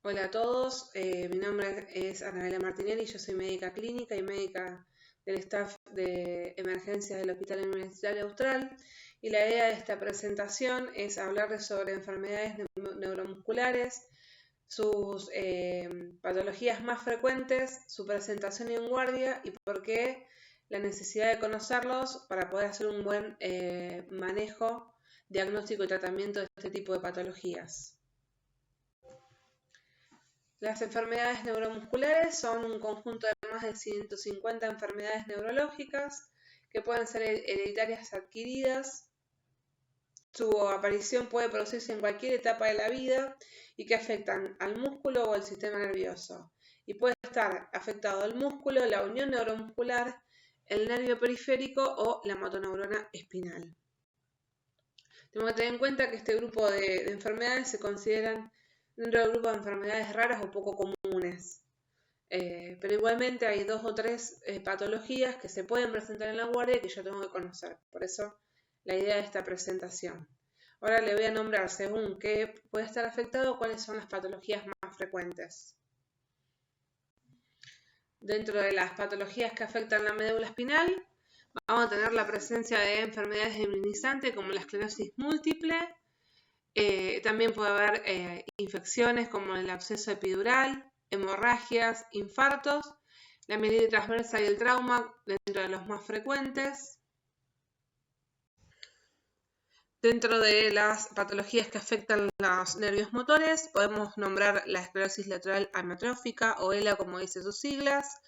Hola a todos, mi nombre es Anabela Martinelli, yo soy médica clínica y médica del staff de emergencias del Hospital Universitario Austral, y la idea de esta presentación es hablarles sobre enfermedades neuromusculares, sus patologías más frecuentes, su presentación y guardia y por qué la necesidad de conocerlos para poder hacer un buen manejo, diagnóstico y tratamiento de este tipo de patologías. Las enfermedades neuromusculares son un conjunto de más de 150 enfermedades neurológicas que pueden ser hereditarias adquiridas. Su aparición puede producirse en cualquier etapa de la vida y que afectan al músculo o al sistema nervioso. Y puede estar afectado el músculo, la unión neuromuscular, el nervio periférico o la motoneurona espinal. Tenemos que tener en cuenta que este grupo de enfermedades se consideran dentro del grupo de enfermedades raras o poco comunes. Pero igualmente hay 2 o 3 patologías que se pueden presentar en la guardia y que yo tengo que conocer. Por eso la idea de esta presentación. Ahora le voy a nombrar según qué puede estar afectado cuáles son las patologías más frecuentes. Dentro de las patologías que afectan la médula espinal, vamos a tener la presencia de enfermedades desmielinizantes como la esclerosis múltiple. También puede haber infecciones como el absceso epidural, hemorragias, infartos, la mielitis transversa y el trauma dentro de los más frecuentes. Dentro de las patologías que afectan los nervios motores, podemos nombrar la esclerosis lateral amiotrófica o ELA como dice sus siglas,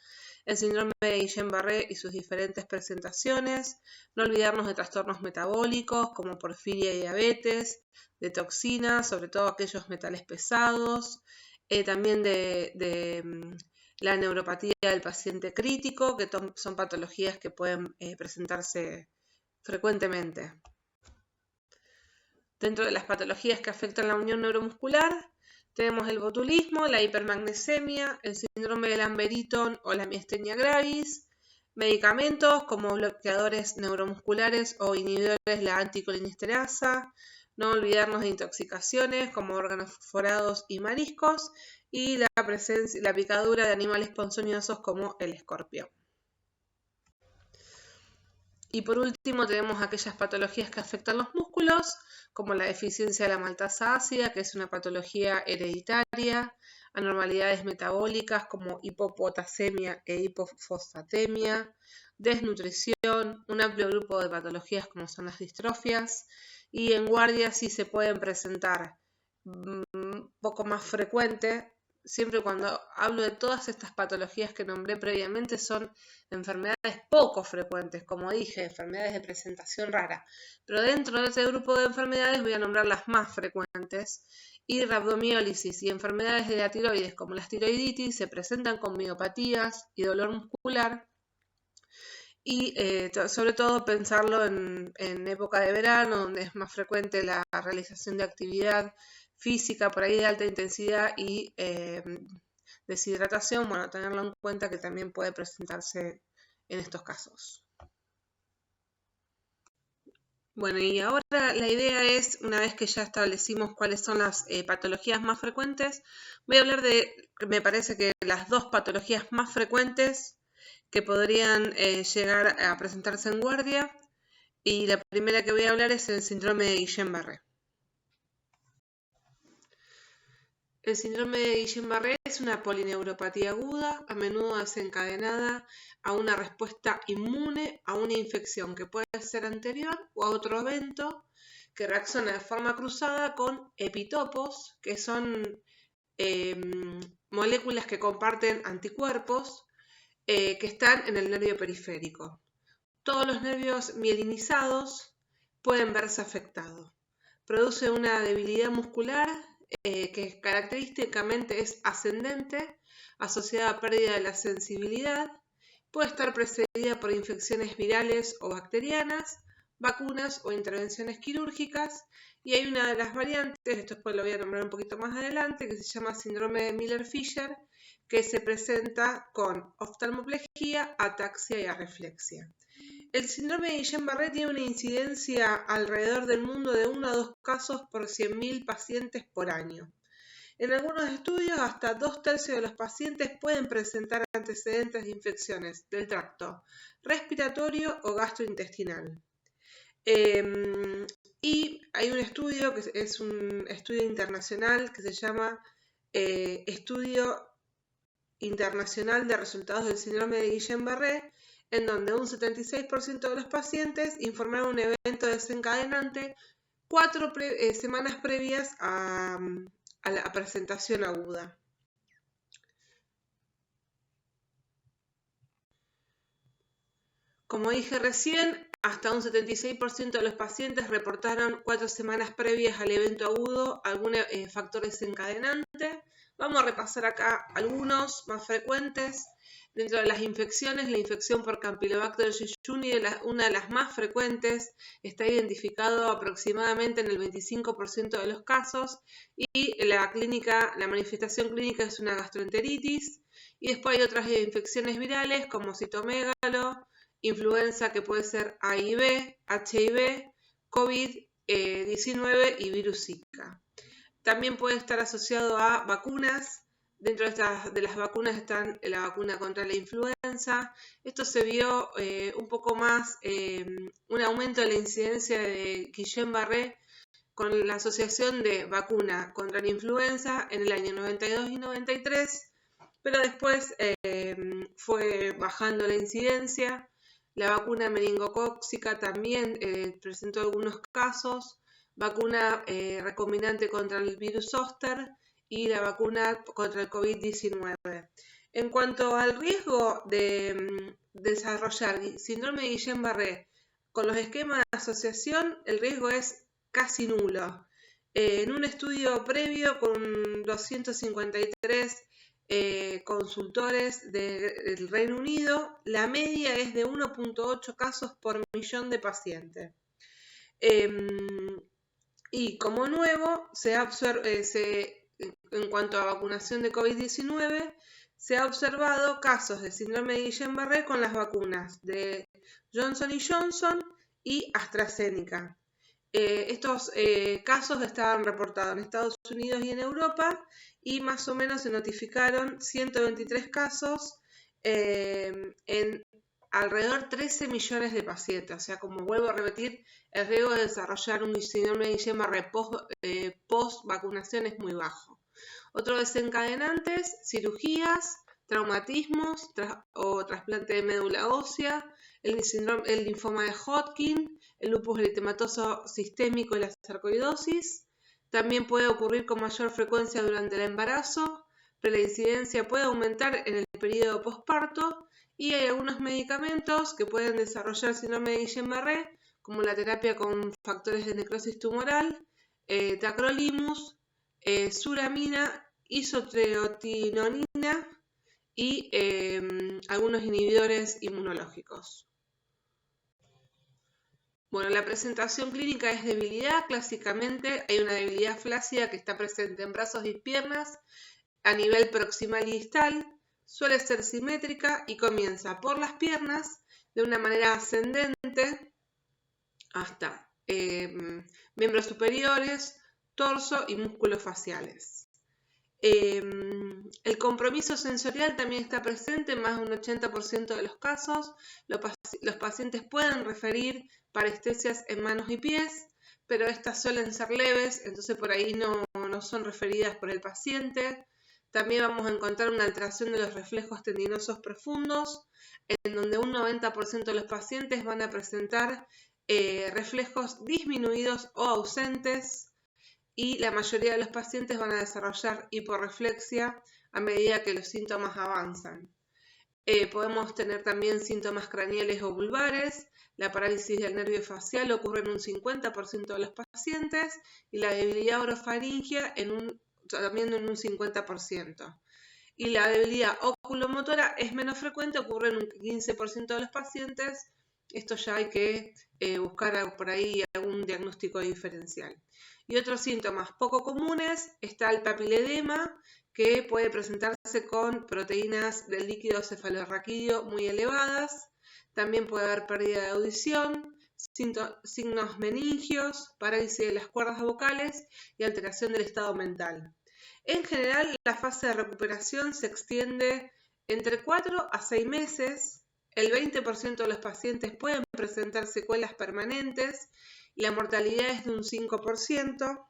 el síndrome de Guillain-Barré y sus diferentes presentaciones, no olvidarnos de trastornos metabólicos como porfiria y diabetes, de toxinas, sobre todo aquellos metales pesados, también de la neuropatía del paciente crítico, que son patologías que pueden presentarse frecuentemente. Dentro de las patologías que afectan la unión neuromuscular, tenemos el botulismo, la hipermagnesemia, el síndrome de Lambert-Eaton o la miastenia gravis, medicamentos como bloqueadores neuromusculares o inhibidores de la anticolinsterasa, no olvidarnos de intoxicaciones como órganos fosforados y mariscos, y la picadura de animales ponzoñosos como el escorpión. Y por último tenemos aquellas patologías que afectan los músculos, como la deficiencia de la maltasa ácida, que es una patología hereditaria, anormalidades metabólicas como hipopotasemia e hipofosfatemia, desnutrición, un amplio grupo de patologías como son las distrofias, y en guardia sí se pueden presentar un poco más frecuente. Siempre cuando hablo de todas estas patologías que nombré previamente son enfermedades poco frecuentes, como dije, enfermedades de presentación rara. Pero dentro de ese grupo de enfermedades voy a nombrar las más frecuentes. Y rabdomiólisis y enfermedades de la tiroides como la tiroiditis se presentan con miopatías y dolor muscular. Y sobre todo pensarlo en época de verano, donde es más frecuente la realización de actividad física por ahí de alta intensidad y deshidratación, bueno, tenerlo en cuenta que también puede presentarse en estos casos. Bueno, y ahora la idea es, una vez que ya establecimos cuáles son las patologías más frecuentes, voy a hablar de, me parece que las 2 patologías más frecuentes que podrían llegar a presentarse en guardia, y la primera que voy a hablar es el síndrome de Guillain-Barré. El síndrome de Guillain-Barré es una polineuropatía aguda, a menudo desencadenada a una respuesta inmune a una infección que puede ser anterior o a otro evento que reacciona de forma cruzada con epitopos, que son moléculas que comparten anticuerpos que están en el nervio periférico. Todos los nervios mielinizados pueden verse afectados. Produce una debilidad muscular que característicamente es ascendente, asociada a pérdida de la sensibilidad, puede estar precedida por infecciones virales o bacterianas, vacunas o intervenciones quirúrgicas, y hay una de las variantes, esto después lo voy a nombrar un poquito más adelante, que se llama síndrome de Miller-Fisher, que se presenta con oftalmoplegia, ataxia y arreflexia. El síndrome de Guillain-Barré tiene una incidencia alrededor del mundo de 1 a 2 casos por 100.000 pacientes por año. En algunos estudios, hasta 2/3 de los pacientes pueden presentar antecedentes de infecciones del tracto respiratorio o gastrointestinal. Y hay un estudio que es un estudio internacional que se llama Estudio Internacional de Resultados del Síndrome de Guillain-Barré, en donde un 76% de los pacientes informaron un evento desencadenante 4 semanas previas a la presentación aguda. Como dije recién, hasta un 76% de los pacientes reportaron 4 semanas previas al evento agudo algún factor desencadenante. Vamos a repasar acá algunos más frecuentes. Dentro de las infecciones, la infección por Campylobacter jejuni, una de las más frecuentes, está identificado aproximadamente en el 25% de los casos, y la manifestación clínica es una gastroenteritis. Y después hay otras infecciones virales como citomegalo, influenza, que puede ser HIV, HIV, COVID-19 y virus Zika. También puede estar asociado a vacunas. Dentro de las vacunas están la vacuna contra la influenza. Esto se vio un poco más, un aumento de la incidencia de Guillain-Barré con la asociación de vacuna contra la influenza en el año 92 y 93, pero después fue bajando la incidencia. La vacuna meningocócica también presentó algunos casos, vacuna recombinante contra el virus zóster y la vacuna contra el COVID-19. En cuanto al riesgo de desarrollar síndrome de Guillain-Barré con los esquemas de asociación, el riesgo es casi nulo. En un estudio previo con 253 consultores del Reino Unido, la media es de 1.8 casos por millón de pacientes. Y como nuevo, en cuanto a vacunación de COVID-19, se ha observado casos de síndrome de Guillain-Barré con las vacunas de Johnson & Johnson y AstraZeneca. Estos casos estaban reportados en Estados Unidos y en Europa, y más o menos se notificaron 123 casos en alrededor de 13 millones de pacientes. O sea, como vuelvo a repetir, el riesgo de desarrollar un síndrome de Guillain-Barré post vacunación es muy bajo. Otros desencadenantes: cirugías, traumatismos o trasplante de médula ósea, el linfoma de Hodgkin, el lupus eritematoso sistémico y la sarcoidosis. También puede ocurrir con mayor frecuencia durante el embarazo, pero la incidencia puede aumentar en el periodo posparto, y hay algunos medicamentos que pueden desarrollar síndrome de Guillain-Barré, como la terapia con factores de necrosis tumoral, tacrolimus, suramina, isotretinoína y algunos inhibidores inmunológicos. Bueno, la presentación clínica es debilidad. Clásicamente hay una debilidad flácida que está presente en brazos y piernas a nivel proximal y distal. Suele ser simétrica y comienza por las piernas de una manera ascendente hasta miembros superiores, torso y músculos faciales. El compromiso sensorial también está presente en más de un 80% de los casos. Los pacientes pueden referir parestesias en manos y pies, pero estas suelen ser leves, entonces por ahí no son referidas por el paciente. También vamos a encontrar una alteración de los reflejos tendinosos profundos, en donde un 90% de los pacientes van a presentar reflejos disminuidos o ausentes, y la mayoría de los pacientes van a desarrollar hiporreflexia a medida que los síntomas avanzan. Podemos tener también síntomas craneales o vulvares. La parálisis del nervio facial ocurre en un 50% de los pacientes, y la debilidad orofaringea también en un 50%. Y la debilidad oculomotora es menos frecuente, ocurre en un 15% de los pacientes. Esto ya hay que buscar por ahí algún diagnóstico diferencial. Y otros síntomas poco comunes: está el papiledema, que puede presentarse con proteínas del líquido cefalorraquídeo muy elevadas. También puede haber pérdida de audición, signos meningios, parálisis de las cuerdas vocales y alteración del estado mental. En general, la fase de recuperación se extiende entre 4 a 6 meses. El 20% de los pacientes pueden presentar secuelas permanentes y la mortalidad es de un 5%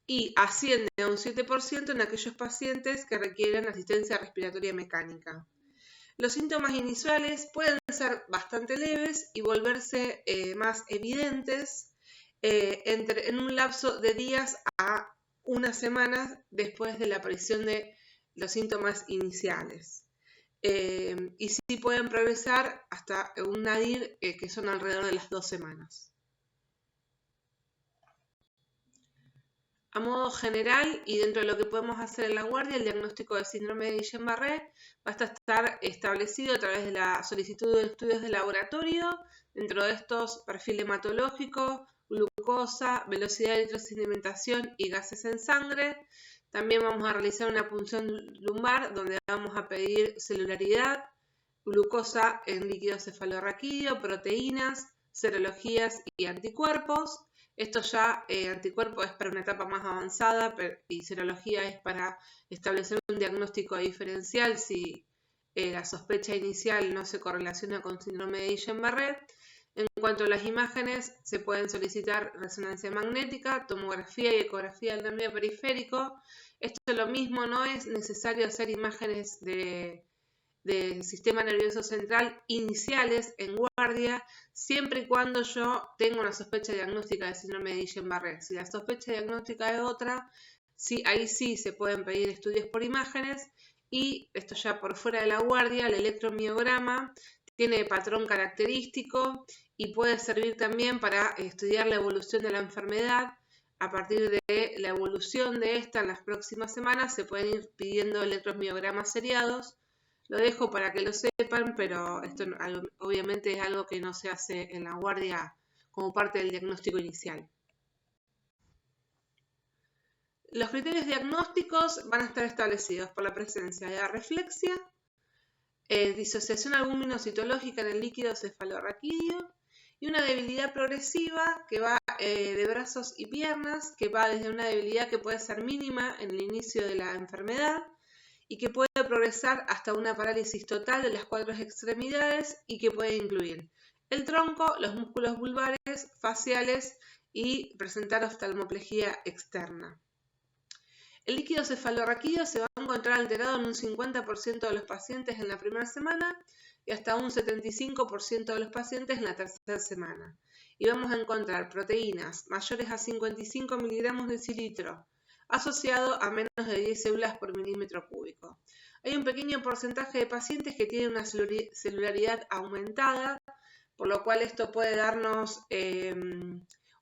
y asciende a un 7% en aquellos pacientes que requieren asistencia respiratoria mecánica. Los síntomas iniciales pueden ser bastante leves y volverse más evidentes en un lapso de días a unas semanas después de la aparición de los síntomas iniciales. Y sí pueden progresar hasta un nadir que son alrededor de las 2 semanas. A modo general y dentro de lo que podemos hacer en la guardia, el diagnóstico del síndrome de Guillain-Barré va a estar establecido a través de la solicitud de estudios de laboratorio, dentro de estos perfil hematológico, glucosa, velocidad de electrosedimentación y gases en sangre. También vamos a realizar una punción lumbar donde vamos a pedir celularidad, glucosa en líquido cefalorraquídeo, proteínas, serologías y anticuerpos. Esto ya, anticuerpos es para una etapa más avanzada y serología es para establecer un diagnóstico diferencial si la sospecha inicial no se correlaciona con síndrome de Guillain-Barré. En cuanto a las imágenes, se pueden solicitar resonancia magnética, tomografía y ecografía del nervio periférico. Esto es lo mismo, no es necesario hacer imágenes del sistema nervioso central iniciales en guardia, siempre y cuando yo tenga una sospecha diagnóstica de síndrome de Guillain-Barré. Si la sospecha diagnóstica es otra, sí, ahí sí se pueden pedir estudios por imágenes. Y esto ya por fuera de la guardia, el electromiograma tiene patrón característico y puede servir también para estudiar la evolución de la enfermedad. A partir de la evolución de esta en las próximas semanas se pueden ir pidiendo electromiogramas seriados. Lo dejo para que lo sepan, pero esto obviamente es algo que no se hace en la guardia como parte del diagnóstico inicial. Los criterios diagnósticos van a estar establecidos por la presencia de arreflexia, disociación albumino-citológica en el líquido cefalorraquídeo y una debilidad progresiva que va de brazos y piernas, que va desde una debilidad que puede ser mínima en el inicio de la enfermedad y que puede progresar hasta una parálisis total de las 4 extremidades y que puede incluir el tronco, los músculos vulvares, faciales y presentar oftalmoplegia externa. El líquido cefalorraquídeo se va a encontrar alterado en un 50% de los pacientes en la primera semana y hasta un 75% de los pacientes en la tercera semana. Y vamos a encontrar proteínas mayores a 55 miligramos de cilitro, asociado a menos de 10 células por milímetro cúbico. Hay un pequeño porcentaje de pacientes que tienen una celularidad aumentada, por lo cual esto puede darnos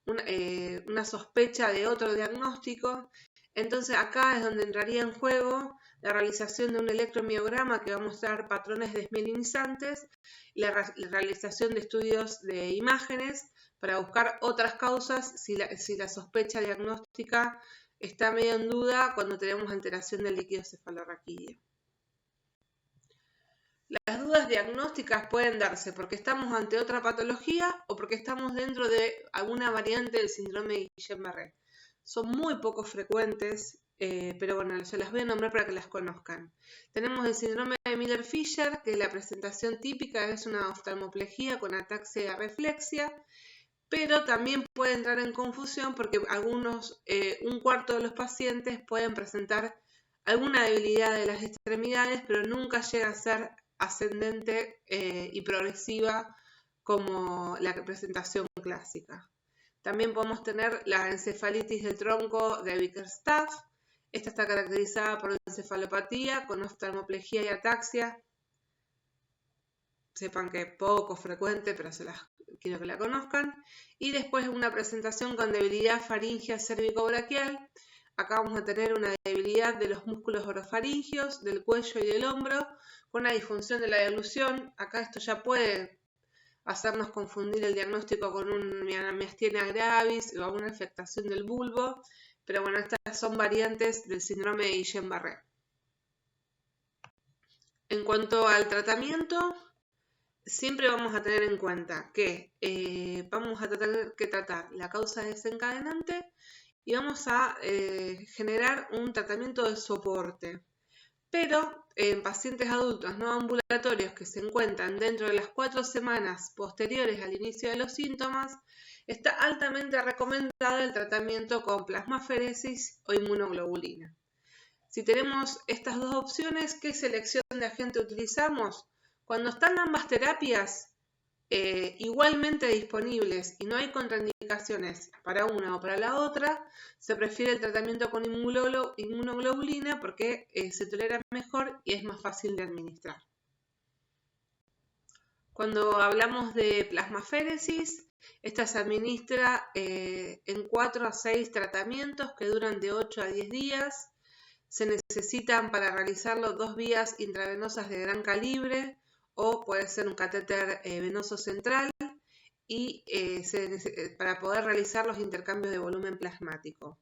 una sospecha de otro diagnóstico. Entonces acá es donde entraría en juego la realización de un electromiograma que va a mostrar patrones desmielinizantes y la realización de estudios de imágenes para buscar otras causas si la sospecha diagnóstica está medio en duda cuando tenemos alteración del líquido cefalorraquídeo. Las dudas diagnósticas pueden darse porque estamos ante otra patología o porque estamos dentro de alguna variante del síndrome de Guillain-Barré. Son muy poco frecuentes, pero bueno, se las voy a nombrar para que las conozcan. Tenemos el síndrome de Miller-Fisher, que la presentación típica es una oftalmoplegia con ataxia y arreflexia, pero también puede entrar en confusión porque un cuarto de los pacientes pueden presentar alguna debilidad de las extremidades, pero nunca llega a ser ascendente y progresiva como la presentación clásica. También podemos tener la encefalitis del tronco de Bickerstaff. Esta está caracterizada por encefalopatía con oftalmoplegia y ataxia. Sepan que es poco frecuente, pero quiero que la conozcan. Y después una presentación con debilidad faríngea cérvico-braquial. Acá vamos a tener una debilidad de los músculos orofaringios, del cuello y del hombro, con una disfunción de la deglución. Acá esto ya puede hacernos confundir el diagnóstico con una miastenia gravis o una afectación del bulbo, pero bueno, estas son variantes del síndrome de Guillain-Barré. En cuanto al tratamiento, siempre vamos a tener en cuenta que vamos a tener que tratar la causa desencadenante y vamos a generar un tratamiento de soporte. Pero en pacientes adultos no ambulatorios que se encuentran dentro de las 4 semanas posteriores al inicio de los síntomas, está altamente recomendado el tratamiento con plasmaféresis o inmunoglobulina. Si tenemos estas dos opciones, ¿qué selección de agente utilizamos? Cuando están ambas terapias igualmente disponibles y no hay contraindicaciones para una o para la otra, se prefiere el tratamiento con inmunoglobulina porque se tolera mejor y es más fácil de administrar. Cuando hablamos de plasmaféresis, esta se administra en 4 a 6 tratamientos que duran de 8 a 10 días. Se necesitan para realizarlo 2 vías intravenosas de gran calibre o puede ser un catéter venoso central y para poder realizar los intercambios de volumen plasmático.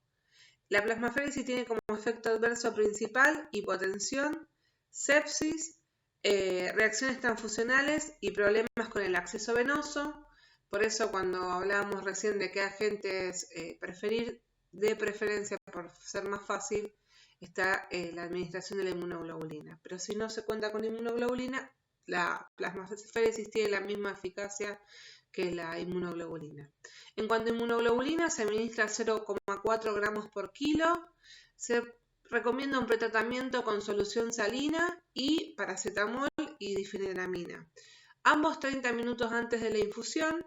La plasmaféresis tiene como efecto adverso principal hipotensión, sepsis, reacciones transfusionales y problemas con el acceso venoso. Por eso cuando hablábamos recién de qué agentes preferir, de preferencia por ser más fácil, está la administración de la inmunoglobulina. Pero si no se cuenta con inmunoglobulina, la plasmaféresis tiene la misma eficacia que la inmunoglobulina. En cuanto a inmunoglobulina, se administra 0,4 gramos por kilo. Se recomienda un pretratamiento con solución salina y paracetamol y difenidramina. Ambos 30 minutos antes de la infusión.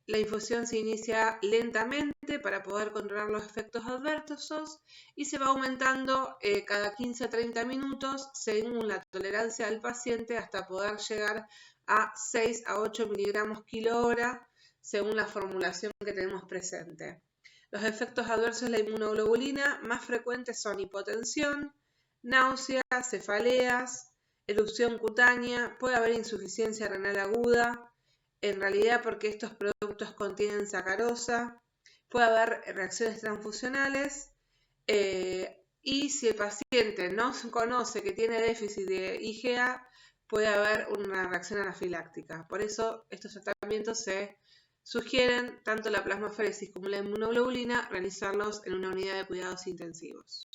La infusión se inicia lentamente para poder controlar los efectos adversos y se va aumentando cada 15 a 30 minutos según la tolerancia del paciente hasta poder llegar a 6 a 8 miligramos kilo hora según la formulación que tenemos presente. Los efectos adversos de la inmunoglobulina más frecuentes son hipotensión, náusea, cefaleas, erupción cutánea, puede haber insuficiencia renal aguda, en realidad porque estos productos contienen sacarosa, puede haber reacciones transfusionales y si el paciente no conoce que tiene déficit de IgA, puede haber una reacción anafiláctica. Por eso estos tratamientos se sugieren, tanto la plasmaféresis como la inmunoglobulina, realizarlos en una unidad de cuidados intensivos.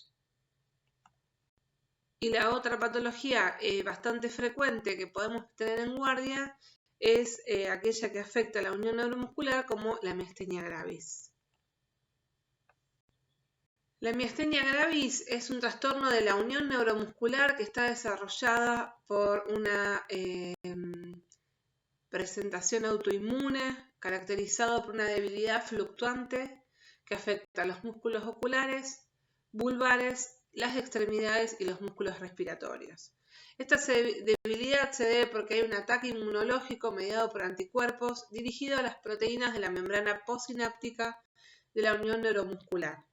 Y la otra patología bastante frecuente que podemos tener en guardia es aquella que afecta a la unión neuromuscular como la miastenia gravis. La miastenia gravis es un trastorno de la unión neuromuscular que está desarrollada por una presentación autoinmune caracterizada por una debilidad fluctuante que afecta a los músculos oculares, vulvares, las extremidades y los músculos respiratorios. Esta debilidad se debe porque hay un ataque inmunológico mediado por anticuerpos dirigido a las proteínas de la membrana postsináptica de la unión neuromuscular,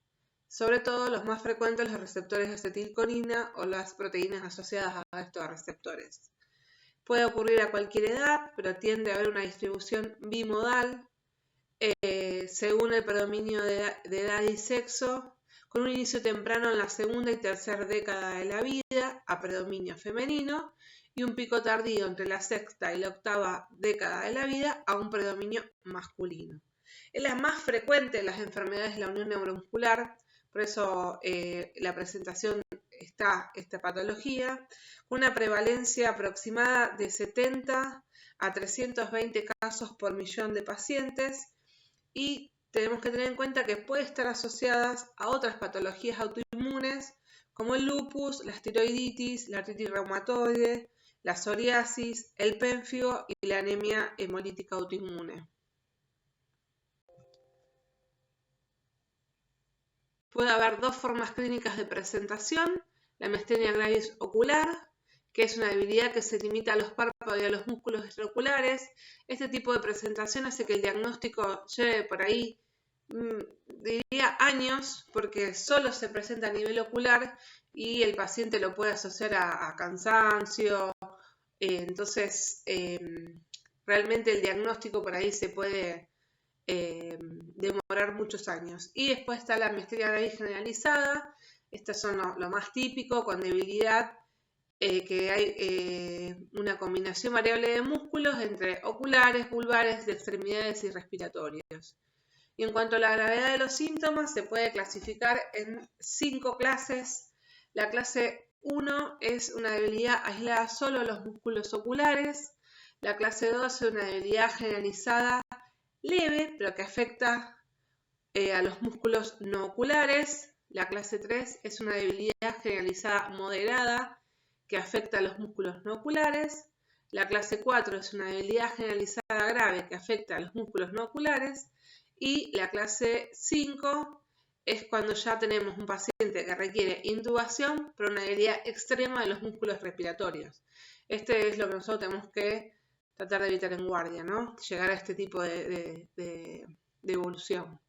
sobre todo los más frecuentes los receptores de acetilcolina o las proteínas asociadas a estos receptores. Puede ocurrir a cualquier edad, pero tiende a haber una distribución bimodal según el predominio de edad y sexo, con un inicio temprano en la segunda y tercera década de la vida, a predominio femenino, y un pico tardío entre la sexta y la octava década de la vida, a un predominio masculino. Es la más frecuente de las enfermedades de la unión neuromuscular, por eso la presentación está esta patología, con una prevalencia aproximada de 70 a 320 casos por millón de pacientes, y tenemos que tener en cuenta que puede estar asociadas a otras patologías autoinmunes como el lupus, la tiroiditis, la artritis reumatoide, la psoriasis, el pénfigo y la anemia hemolítica autoinmune. Puede haber dos formas clínicas de presentación: la miastenia gravis ocular, que es una debilidad que se limita a los párpados y a los músculos extraoculares. Este tipo de presentación hace que el diagnóstico lleve por ahí diría años, porque solo se presenta a nivel ocular y el paciente lo puede asociar a cansancio. Entonces, realmente el diagnóstico por ahí se puede demorar muchos años. Y después está la miastenia gravis generalizada. Estas son lo más típico, con debilidad, que hay una combinación variable de músculos entre oculares, vulvares, de extremidades y respiratorios. Y en cuanto a la gravedad de los síntomas, se puede clasificar en 5 clases. La clase 1 es una debilidad aislada solo a los músculos oculares. La clase 2 es una debilidad generalizada leve, pero que afecta a los músculos no oculares. La clase 3 es una debilidad generalizada moderada que afecta a los músculos no oculares. La clase 4 es una debilidad generalizada grave que afecta a los músculos no oculares. Y la clase 5 es cuando ya tenemos un paciente que requiere intubación, pero una debilidad extrema de los músculos respiratorios. Este es lo que nosotros tenemos que tratar de evitar en guardia, ¿no? Llegar a este tipo de evolución.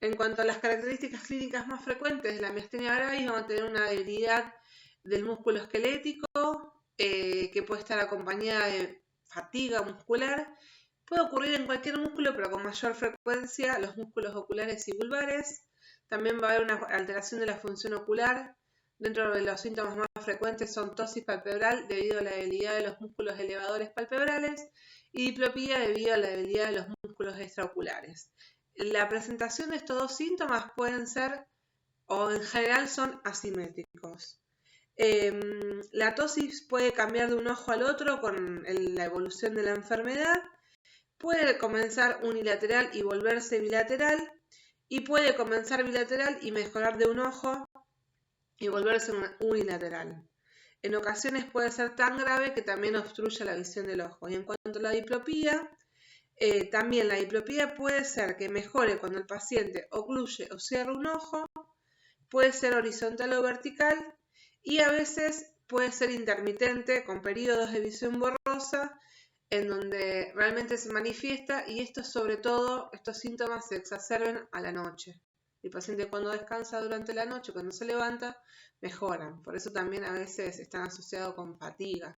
En cuanto a las características clínicas más frecuentes de la miastenia gravis, vamos a tener una debilidad del músculo esquelético que puede estar acompañada de fatiga muscular. Puede ocurrir en cualquier músculo, pero con mayor frecuencia los músculos oculares y vulvares. También va a haber una alteración de la función ocular. Dentro de los síntomas más frecuentes son tosis palpebral debido a la debilidad de los músculos elevadores palpebrales y diplopía debido a la debilidad de los músculos extraoculares. La presentación de estos dos síntomas pueden ser, o en general son asimétricos. La tosis puede cambiar de un ojo al otro con la evolución de la enfermedad. Puede comenzar unilateral y volverse bilateral, y puede comenzar bilateral y mejorar de un ojo y volverse unilateral. En ocasiones puede ser tan grave que también obstruya la visión del ojo. Y en cuanto a la diplopía, también la diplopía puede ser que mejore cuando el paciente ocluye o cierra un ojo, puede ser horizontal o vertical, y a veces puede ser intermitente con periodos de visión borrosa, en donde realmente se manifiesta, y esto sobre todo, estos síntomas se exacerban a la noche. El paciente cuando descansa durante la noche, cuando se levanta, mejoran. Por eso también a veces están asociados con fatiga.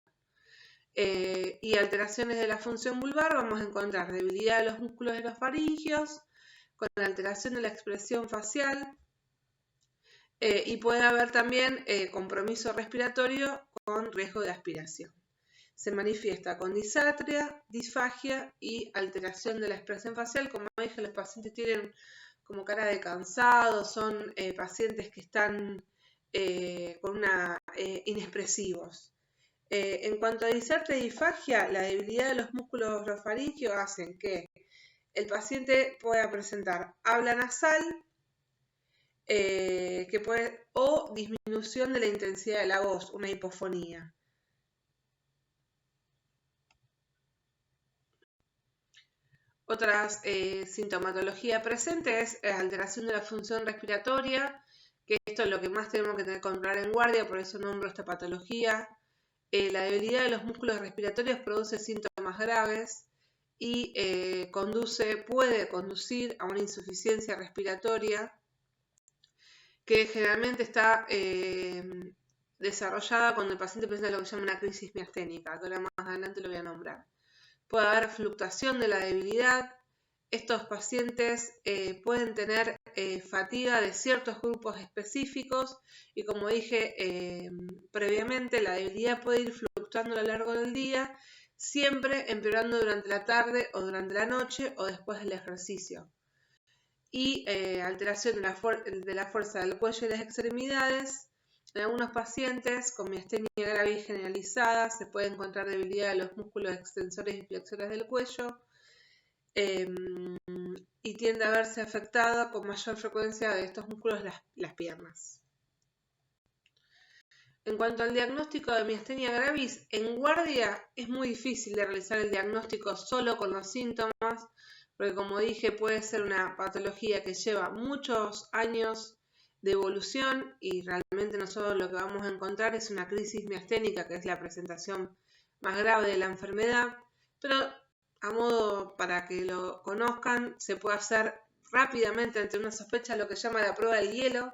Y alteraciones de la función vulvar, vamos a encontrar debilidad de los músculos de los faringios, con alteración de la expresión facial, y puede haber también compromiso respiratorio con riesgo de aspiración. Se manifiesta con disartria, disfagia y alteración de la expresión facial. Como dije, los pacientes tienen como cara de cansado, son pacientes que están inexpresivos. En cuanto a disartria y disfagia, la debilidad de los músculos orofaringios hacen que el paciente pueda presentar habla nasal o disminución de la intensidad de la voz, una hipofonía. Otras sintomatología presente es alteración de la función respiratoria, que esto es lo que más tenemos que tener que controlar en guardia, por eso nombro esta patología. La debilidad de los músculos respiratorios produce síntomas graves y puede conducir a una insuficiencia respiratoria que generalmente está desarrollada cuando el paciente presenta lo que se llama una crisis miasténica, que ahora más adelante lo voy a nombrar. Puede haber fluctuación de la debilidad. Estos pacientes pueden tener fatiga de ciertos grupos específicos y, como dije previamente, la debilidad puede ir fluctuando a lo largo del día, siempre empeorando durante la tarde o durante la noche o después del ejercicio. Y alteración de la fuerza del cuello y las extremidades. En algunos pacientes con miastenia gravis generalizada se puede encontrar debilidad de los músculos extensores y flexores del cuello y tiende a verse afectada con mayor frecuencia de estos músculos las piernas. En cuanto al diagnóstico de miastenia gravis, en guardia es muy difícil de realizar el diagnóstico solo con los síntomas, porque como dije puede ser una patología que lleva muchos años de evolución y realmente nosotros lo que vamos a encontrar es una crisis miasténica, que es la presentación más grave de la enfermedad, pero a modo para que lo conozcan, se puede hacer rápidamente ante una sospecha lo que se llama la prueba del hielo.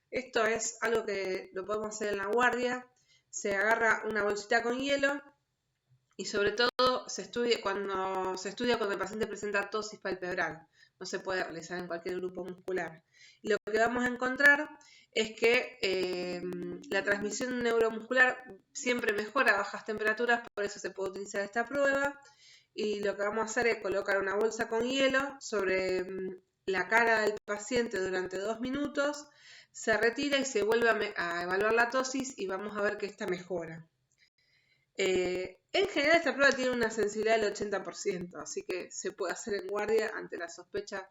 Esto es algo que lo podemos hacer en la guardia. Se agarra una bolsita con hielo y sobre todo se estudia cuando el paciente presenta tosis palpebral. No se puede realizar en cualquier grupo muscular. Y lo que vamos a encontrar es que la transmisión neuromuscular siempre mejora a bajas temperaturas, por eso se puede utilizar esta prueba. y lo que vamos a hacer es colocar una bolsa con hielo sobre la cara del paciente durante 2 minutos, se retira y se vuelve a evaluar la tosis y vamos a ver que esta mejora. En general esta prueba tiene una sensibilidad del 80%, así que se puede hacer en guardia ante la sospecha,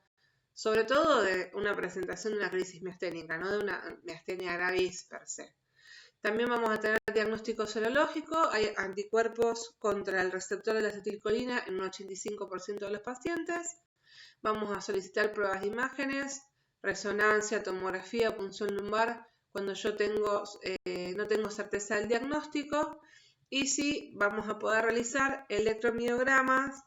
sobre todo de una presentación de una crisis miasténica, no de una miastenia gravis per se. También vamos a tener diagnóstico serológico, hay anticuerpos contra el receptor de la acetilcolina en un 85% de los pacientes. Vamos a solicitar pruebas de imágenes, resonancia, tomografía, punción lumbar, cuando yo no tengo certeza del diagnóstico. Y sí, vamos a poder realizar electromiogramas,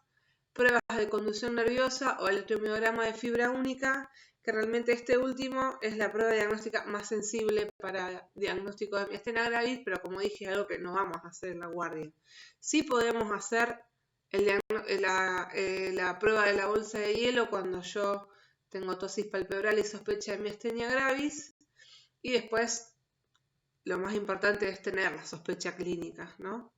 pruebas de conducción nerviosa o electromiograma de fibra única, que realmente este último es la prueba diagnóstica más sensible para diagnóstico de miastenia gravis, pero como dije, es algo que no vamos a hacer en la guardia. Sí podemos hacer la prueba de la bolsa de hielo cuando yo tengo tosis palpebral y sospecha de miastenia gravis, y después lo más importante es tener la sospecha clínica, ¿no?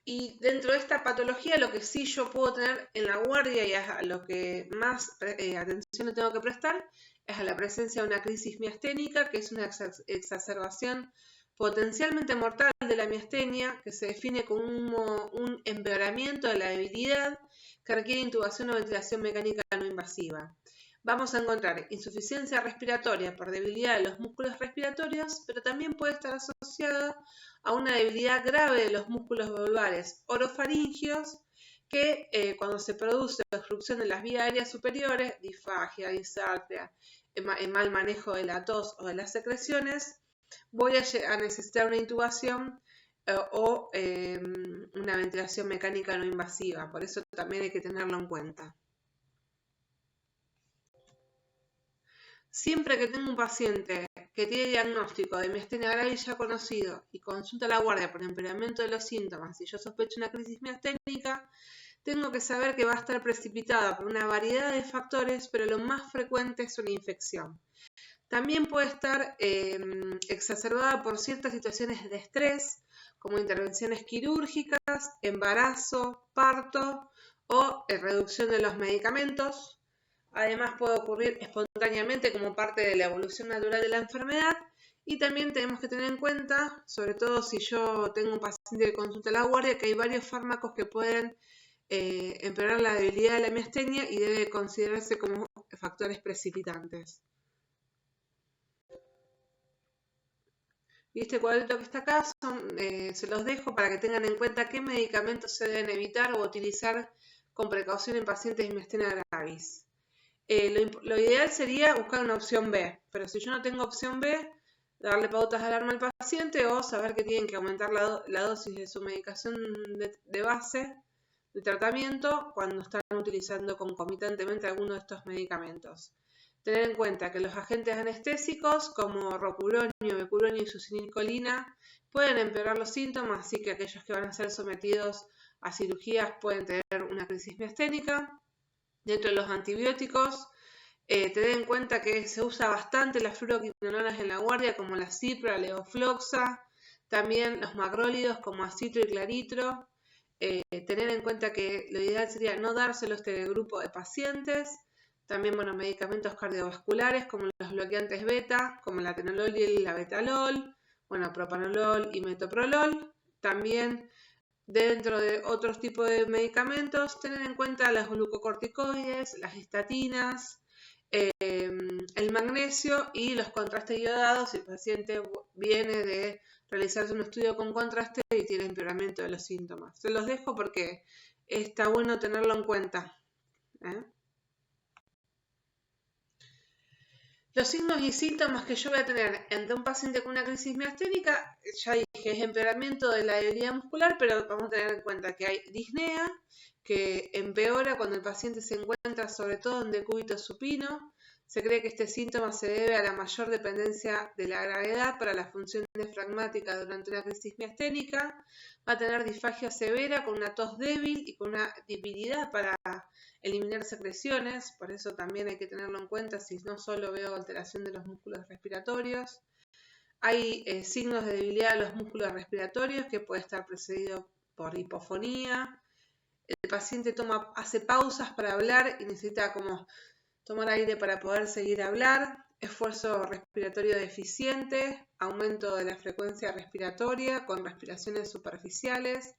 Y dentro de esta patología, lo que sí yo puedo tener en la guardia y a lo que más atención le tengo que prestar es a la presencia de una crisis miasténica, que es una exacerbación potencialmente mortal de la miastenia, que se define como un empeoramiento de la debilidad que requiere intubación o ventilación mecánica no invasiva. Vamos a encontrar insuficiencia respiratoria por debilidad de los músculos respiratorios, pero también puede estar asociada a una debilidad grave de los músculos valvulares orofaringios, que cuando se produce obstrucción de las vías aéreas superiores, disfagia, disartria, mal manejo de la tos o de las secreciones, voy a necesitar una intubación o una ventilación mecánica no invasiva. Por eso también hay que tenerlo en cuenta. Siempre que tengo un paciente que tiene diagnóstico de miastenia gravis ya conocido y consulta a la guardia por empeoramiento de los síntomas y yo sospecho una crisis miasténica, tengo que saber que va a estar precipitada por una variedad de factores, pero lo más frecuente es una infección. También puede estar exacerbada por ciertas situaciones de estrés, como intervenciones quirúrgicas, embarazo, parto o reducción de los medicamentos. Además puede ocurrir espontáneamente como parte de la evolución natural de la enfermedad, y también tenemos que tener en cuenta, sobre todo si yo tengo un paciente que consulta a la guardia, que hay varios fármacos que pueden empeorar la debilidad de la miastenia y debe considerarse como factores precipitantes. Y este cuadrito que está acá se los dejo para que tengan en cuenta qué medicamentos se deben evitar o utilizar con precaución en pacientes de miastenia gravis. Lo ideal sería buscar una opción B, pero si yo no tengo opción B, darle pautas de alarma al paciente o saber que tienen que aumentar la dosis de su medicación de base de tratamiento cuando están utilizando concomitantemente alguno de estos medicamentos. Tener en cuenta que los agentes anestésicos como rocuronio, becuronio y succinilcolina pueden empeorar los síntomas, así que aquellos que van a ser sometidos a cirugías pueden tener una crisis miasténica. Dentro de los antibióticos, tener en cuenta que se usa bastante las fluoroquinolonas en la guardia, como la cipra, la levofloxa, también los macrólidos como acitro y claritro. Tener en cuenta que lo ideal sería no dárselo a este grupo de pacientes. También, medicamentos cardiovasculares como los bloqueantes beta, como la atenolol y el labetalol, propanolol y metoprolol. También, dentro de otros tipos de medicamentos, tener en cuenta los glucocorticoides, las estatinas, el magnesio y los contrastes iodados si el paciente viene de realizarse un estudio con contraste y tiene empeoramiento de los síntomas. Se los dejo porque está bueno tenerlo en cuenta. Los signos y síntomas que yo voy a tener ante un paciente con una crisis miasténica, ya dije, es empeoramiento de la debilidad muscular, pero vamos a tener en cuenta que hay disnea, que empeora cuando el paciente se encuentra sobre todo en decúbito supino. Se cree que este síntoma se debe a la mayor dependencia de la gravedad para la función diafragmática durante una crisis miasténica. Va a tener disfagia severa con una tos débil y con una debilidad para eliminar secreciones, por eso también hay que tenerlo en cuenta si no solo veo alteración de los músculos respiratorios. Hay signos de debilidad de los músculos respiratorios que puede estar precedido por hipofonía. El paciente hace pausas para hablar y necesita como tomar aire para poder seguir a hablar. Esfuerzo respiratorio deficiente, aumento de la frecuencia respiratoria con respiraciones superficiales,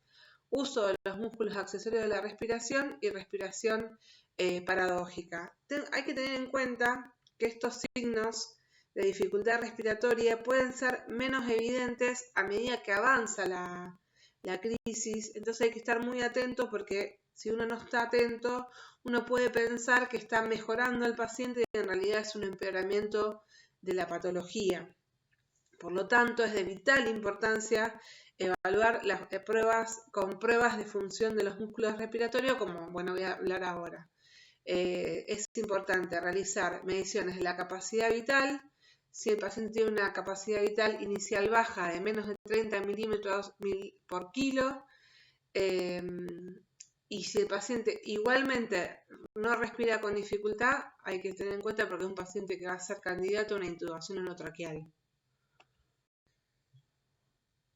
uso de los músculos accesorios de la respiración y respiración paradójica. Hay que tener en cuenta que estos signos de dificultad respiratoria pueden ser menos evidentes a medida que avanza la crisis, entonces hay que estar muy atento porque si uno no está atento, uno puede pensar que está mejorando el paciente y en realidad es un empeoramiento de la patología. Por lo tanto, es de vital importancia evaluar las pruebas con pruebas de función de los músculos respiratorios, como bueno, voy a hablar ahora. Es importante realizar mediciones de la capacidad vital. Si el paciente tiene una capacidad vital inicial baja de menos de 30 milímetros por kilo, y si el paciente igualmente no respira con dificultad, hay que tener en cuenta porque es un paciente que va a ser candidato a una intubación enotraqueal.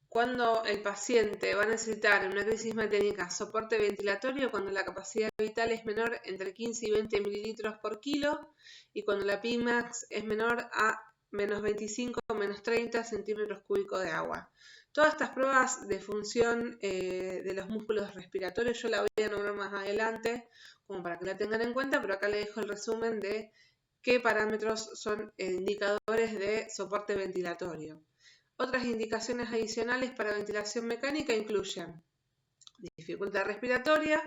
Cuando el paciente va a necesitar en una crisis meténica soporte ventilatorio, cuando la capacidad vital es menor entre 15 y 20 mililitros por kilo y cuando la Pimax es menor a menos 25 o menos 30 centímetros cúbicos de agua. Todas estas pruebas de función de los músculos respiratorios yo la voy a nombrar más adelante como para que la tengan en cuenta, pero acá les dejo el resumen de qué parámetros son indicadores de soporte ventilatorio. Otras indicaciones adicionales para ventilación mecánica incluyen dificultad respiratoria,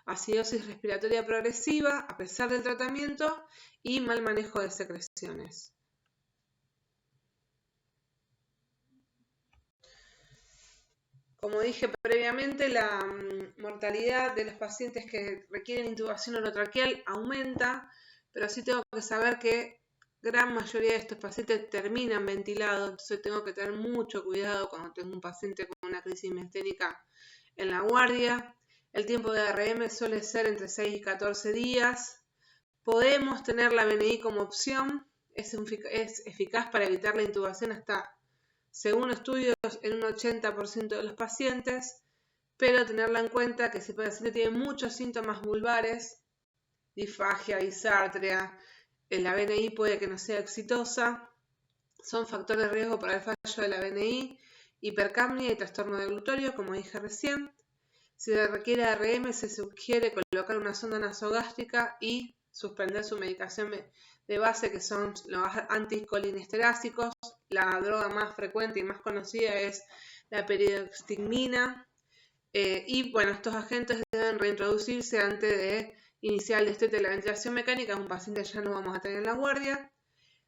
acidosis respiratoria progresiva a pesar del tratamiento y mal manejo de secreciones. Como dije previamente, la mortalidad de los pacientes que requieren intubación orotraqueal aumenta, pero sí tengo que saber que gran mayoría de estos pacientes terminan ventilados, entonces tengo que tener mucho cuidado cuando tengo un paciente con una crisis mesténica en la guardia. El tiempo de ARM suele ser entre 6 y 14 días. Podemos tener la BNI como opción, es eficaz para evitar la intubación hasta, según estudios, en un 80% de los pacientes, pero tenerla en cuenta que si el paciente tiene muchos síntomas vulvares, disfagia, disartria, la BNI puede que no sea exitosa, son factores de riesgo para el fallo de la BNI, hipercapnia y trastorno de glutorio, como dije recién. Si se requiere ARM, se sugiere colocar una sonda nasogástrica y suspender su medicación de base, que son los anticolinesteráticos. La droga más frecuente y más conocida es la peridoximina. Y bueno, estos agentes deben reintroducirse antes de iniciar el destete de la ventilación mecánica. Un paciente ya no vamos a tener en la guardia.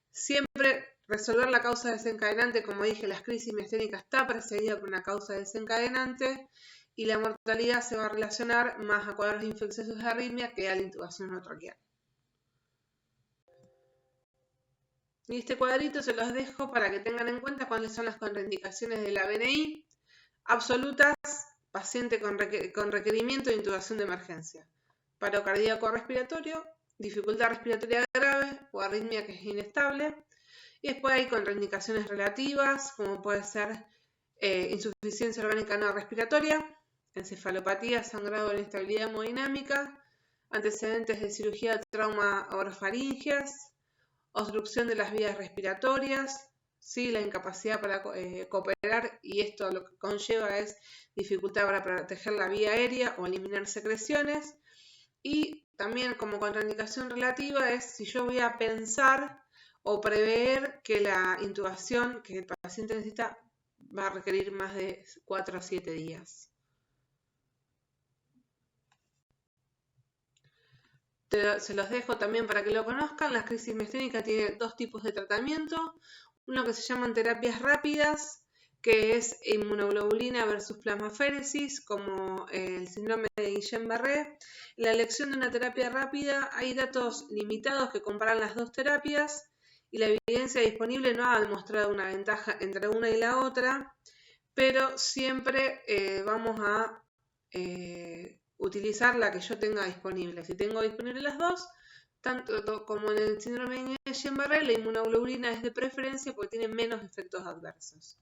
Siempre resolver la causa desencadenante, como dije, las crisis mesténicas está precedida por una causa desencadenante y la mortalidad se va a relacionar más a cuadros infecciosos de arritmia que a la intubación orotraqueal. Y este cuadrito se los dejo para que tengan en cuenta cuáles son las contraindicaciones de la BNI. Absolutas, paciente con requerimiento de intubación de emergencia. Paro cardíaco respiratorio, dificultad respiratoria grave o arritmia que es inestable. Y después hay contraindicaciones relativas, como puede ser insuficiencia orgánica no respiratoria, encefalopatía, sangrado o inestabilidad hemodinámica, antecedentes de cirugía de trauma orofaringeas, obstrucción de las vías respiratorias, ¿sí? La incapacidad para cooperar, y esto lo que conlleva es dificultad para proteger la vía aérea o eliminar secreciones. Y también como contraindicación relativa es si yo voy a pensar o prever que la intubación que el paciente necesita va a requerir más de 4 a 7 días. Se los dejo también para que lo conozcan. La crisis mesténica tiene dos tipos de tratamiento. Uno que se llaman terapias rápidas, que es inmunoglobulina versus plasmaféresis, como el síndrome de Guillain-Barré. En la elección de una terapia rápida hay datos limitados que comparan las dos terapias y la evidencia disponible no ha demostrado una ventaja entre una y la otra, pero siempre vamos a utilizar la que yo tenga disponible. Si tengo disponible las dos, tanto como en el síndrome de Guillain-Barré, la inmunoglobulina es de preferencia porque tiene menos efectos adversos.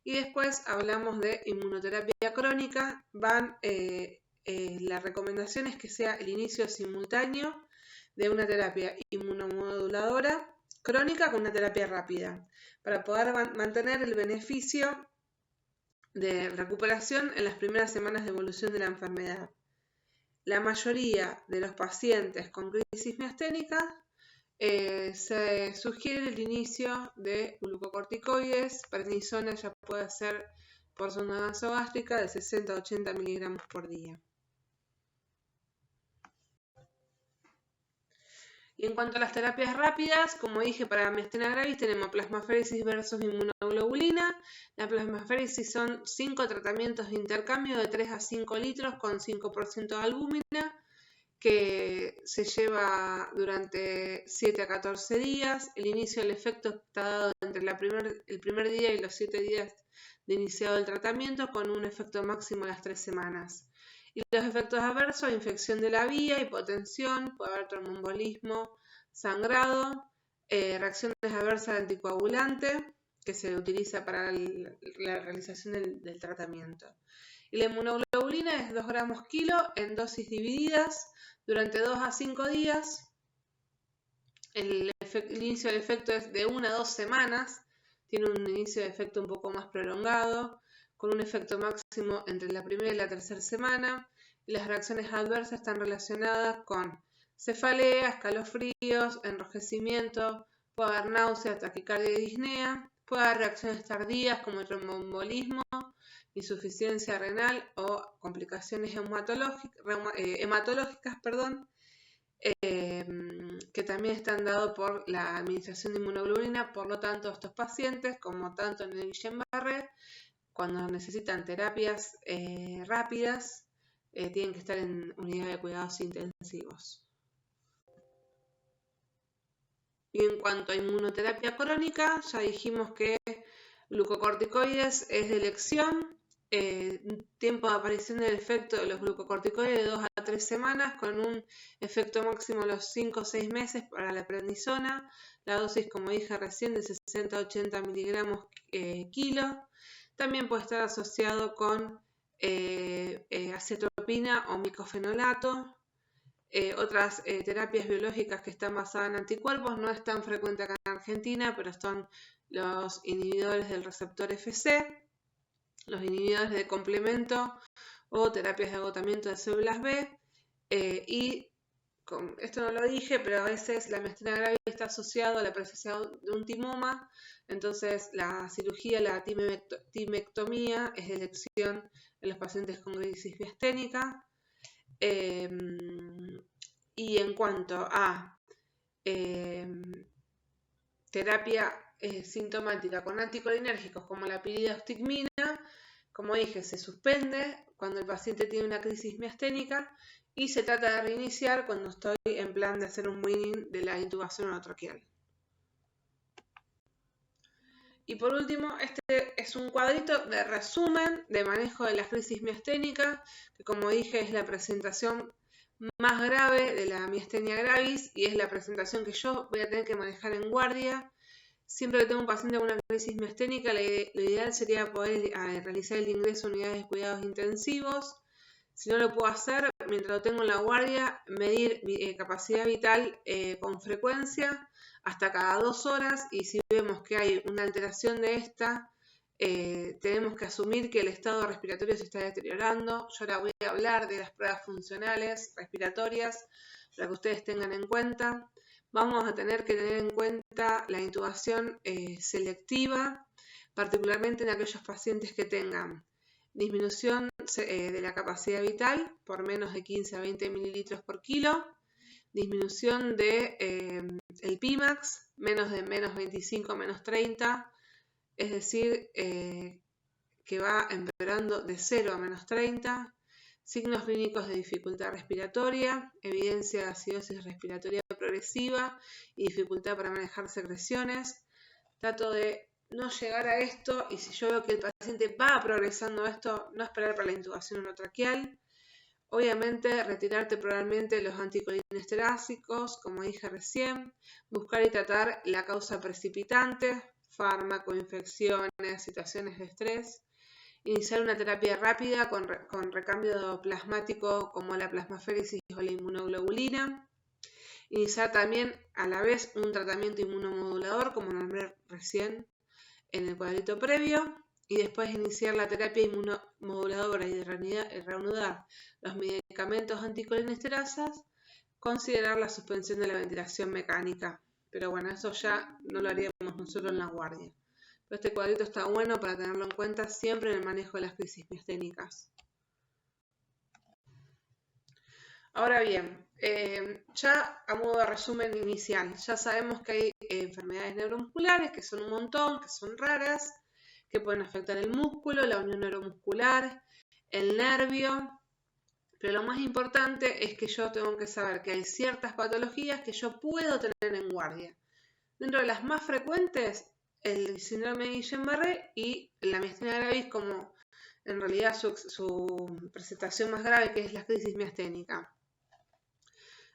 Y después hablamos de inmunoterapia crónica. La recomendación es que sea el inicio simultáneo de una terapia inmunomoduladora crónica con una terapia rápida, para poder mantener el beneficio de recuperación en las primeras semanas de evolución de la enfermedad. La mayoría de los pacientes con crisis miasténica se sugiere el inicio de glucocorticoides. Prednisona ya puede ser por sonda nasogástrica de 60 a 80 miligramos por día. Y en cuanto a las terapias rápidas, como dije, para miastenia gravis tenemos plasmaféresis versus inmunoglobulina. La plasmaféresis son 5 tratamientos de intercambio de 3 a 5 litros con 5% de albúmina, que se lleva durante 7 a 14 días. El inicio del efecto está dado entre el primer día y los 7 días de iniciado el tratamiento, con un efecto máximo a las 3 semanas. Y los efectos adversos: infección de la vía, hipotensión, puede haber tromboembolismo, sangrado, reacciones adversas al anticoagulante, que se utiliza para la realización del tratamiento. Y la inmunoglobulina es 2 gramos kilo en dosis divididas durante 2 a 5 días. El inicio del efecto es de 1 a 2 semanas. Tiene un inicio de efecto un poco más prolongado, con un efecto máximo entre la primera y la tercera semana. Y las reacciones adversas están relacionadas con cefalea, escalofríos, enrojecimiento, puede haber náusea, taquicardia y disnea, puede haber reacciones tardías como tromboembolismo, insuficiencia renal o complicaciones hematológicas, que también están dados por la administración de inmunoglobulina. Por lo tanto, estos pacientes, como tanto en el Guillain-Barré, cuando necesitan terapias rápidas, tienen que estar en unidad de cuidados intensivos. Y en cuanto a inmunoterapia crónica, ya dijimos que glucocorticoides es de elección. Tiempo de aparición del efecto de los glucocorticoides de 2 a 3 semanas, con un efecto máximo a los 5 o 6 meses para la prednisona. La dosis, como dije recién, de 60 a 80 miligramos kilo. También puede estar asociado con acetropina o micofenolato. Otras terapias biológicas que están basadas en anticuerpos, no es tan frecuente acá en Argentina, pero son los inhibidores del receptor FC, los inhibidores de complemento o terapias de agotamiento de células B. Esto no lo dije, pero a veces la miastenia gravis está asociada a la presencia de un timoma. Entonces la cirugía, la timectomía, es de elección en los pacientes con crisis miasténica. Y en cuanto a terapia sintomática con anticolinérgicos como la piridoxicmina, como dije, se suspende cuando el paciente tiene una crisis miasténica y se trata de reiniciar cuando estoy en plan de hacer un weaning de la intubación orotraqueal. Y por último, este es un cuadrito de resumen de manejo de la crisis miasténica, que como dije es la presentación más grave de la miastenia gravis y es la presentación que yo voy a tener que manejar en guardia. Siempre que tengo un paciente con una crisis miasténica, lo ideal sería poder realizar el ingreso a unidades de cuidados intensivos. Si no lo puedo hacer, mientras lo tengo en la guardia, medir mi capacidad vital con frecuencia hasta cada 2 horas, y si vemos que hay una alteración de esta, tenemos que asumir que el estado respiratorio se está deteriorando. Yo ahora voy a hablar de las pruebas funcionales respiratorias para que ustedes tengan en cuenta. Vamos a tener que tener en cuenta la intubación selectiva, particularmente en aquellos pacientes que tengan disminución de la capacidad vital por menos de 15 a 20 mililitros por kilo, disminución de el Pimax, menos 25, menos 30, es decir, que va empeorando de 0 a menos 30, signos clínicos de dificultad respiratoria, evidencia de acidosis respiratoria progresiva y dificultad para manejar secreciones. Trato de no llegar a esto, y si yo veo que el paciente va progresando a esto, no esperar para la intubación orotraqueal. Obviamente, retirar temporalmente los anticolinestéricos, como dije recién, buscar y tratar la causa precipitante, fármaco, infecciones, situaciones de estrés. Iniciar una terapia rápida con recambio plasmático como la plasmaféresis o la inmunoglobulina. Iniciar también a la vez un tratamiento inmunomodulador, como nombré recién en el cuadrito previo, y después iniciar la terapia inmunomoduladora y reanudar los medicamentos anticolinesterasas. Considerar la suspensión de la ventilación mecánica, pero bueno, eso ya no lo haríamos nosotros en la guardia. Pero este cuadrito está bueno para tenerlo en cuenta siempre en el manejo de las crisis miasténicas. Ahora bien, ya a modo de resumen inicial, ya sabemos que hay enfermedades neuromusculares que son un montón, que son raras, que pueden afectar el músculo, la unión neuromuscular, el nervio, pero lo más importante es que yo tengo que saber que hay ciertas patologías que yo puedo tener en guardia. Dentro de las más frecuentes, el síndrome de Guillain-Barré y la miastenia gravis, como en realidad su presentación más grave, que es la crisis miasténica.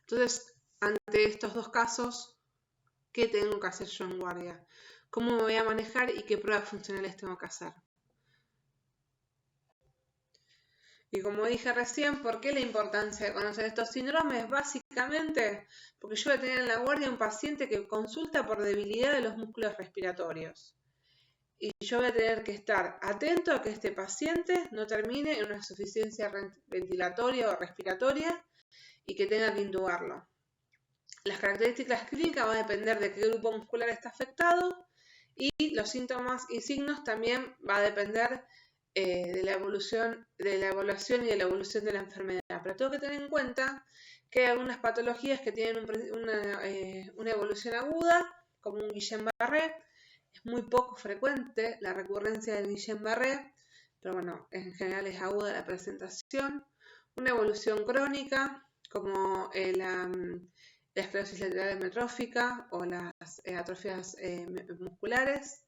Entonces, ante estos dos casos, ¿qué tengo que hacer yo en guardia? ¿Cómo me voy a manejar y qué pruebas funcionales tengo que hacer? Y como dije recién, ¿por qué la importancia de conocer estos síndromes? Básicamente, porque yo voy a tener en la guardia un paciente que consulta por debilidad de los músculos respiratorios. Y yo voy a tener que estar atento a que este paciente no termine en una insuficiencia ventilatoria o respiratoria y que tenga que intubarlo. Las características clínicas van a depender de qué grupo muscular está afectado y los síntomas y signos también va a depender de la evaluación y de la evolución de la enfermedad. Pero tengo que tener en cuenta que hay algunas patologías que tienen una evolución aguda, como un Guillain-Barré. Es muy poco frecuente la recurrencia del Guillain-Barré, pero bueno, en general es aguda la presentación. Una evolución crónica, como la esclerosis lateral amiotrófica o las atrofias musculares.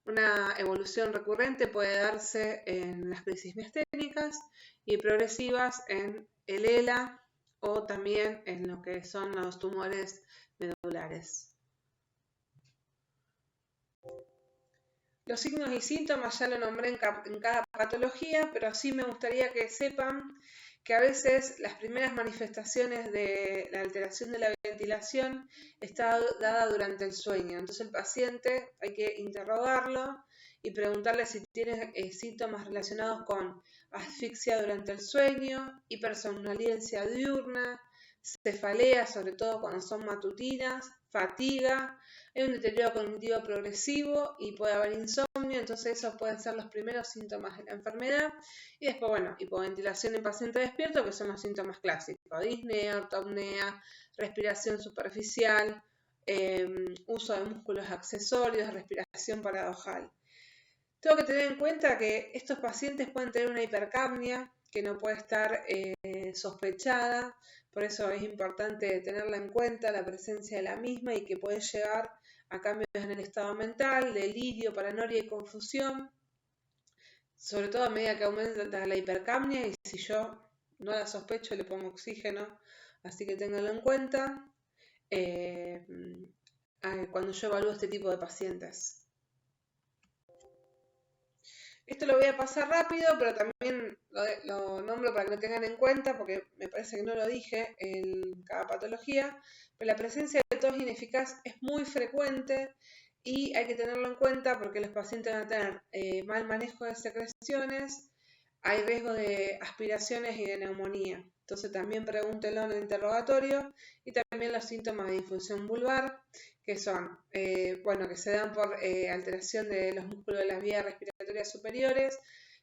Una evolución recurrente puede darse en las crisis miasténicas y progresivas en el ELA o también en lo que son los tumores medulares. Los signos y síntomas ya lo nombré en cada patología, pero sí me gustaría que sepan que a veces las primeras manifestaciones de la alteración de la ventilación está dada durante el sueño. Entonces el paciente hay que interrogarlo y preguntarle si tiene síntomas relacionados con asfixia durante el sueño, hipersomnolencia diurna, cefalea, sobre todo cuando son matutinas, fatiga, hay un deterioro cognitivo progresivo y puede haber insomnio, entonces esos pueden ser los primeros síntomas de la enfermedad. Y después, bueno, hipoventilación en paciente despierto, que son los síntomas clásicos: disnea, ortopnea, respiración superficial, uso de músculos accesorios, respiración paradojal. Tengo que tener en cuenta que estos pacientes pueden tener una hipercapnia que no puede estar sospechada, por eso es importante tenerla en cuenta, la presencia de la misma, y que puede llegar a cambios en el estado mental, delirio, paranoia y confusión, sobre todo a medida que aumenta la hipercapnia, y si yo no la sospecho le pongo oxígeno, así que ténganlo en cuenta cuando yo evalúo este tipo de pacientes. Esto lo voy a pasar rápido, pero también lo nombro para que lo tengan en cuenta, porque me parece que no lo dije en cada patología, pero la presencia de tos ineficaz es muy frecuente y hay que tenerlo en cuenta porque los pacientes van a tener mal manejo de secreciones, hay riesgo de aspiraciones y de neumonía. Entonces también pregúntenlo en el interrogatorio, y también los síntomas de disfunción vulvar, que son, que se dan por alteración de los músculos de las vías respiratorias superiores,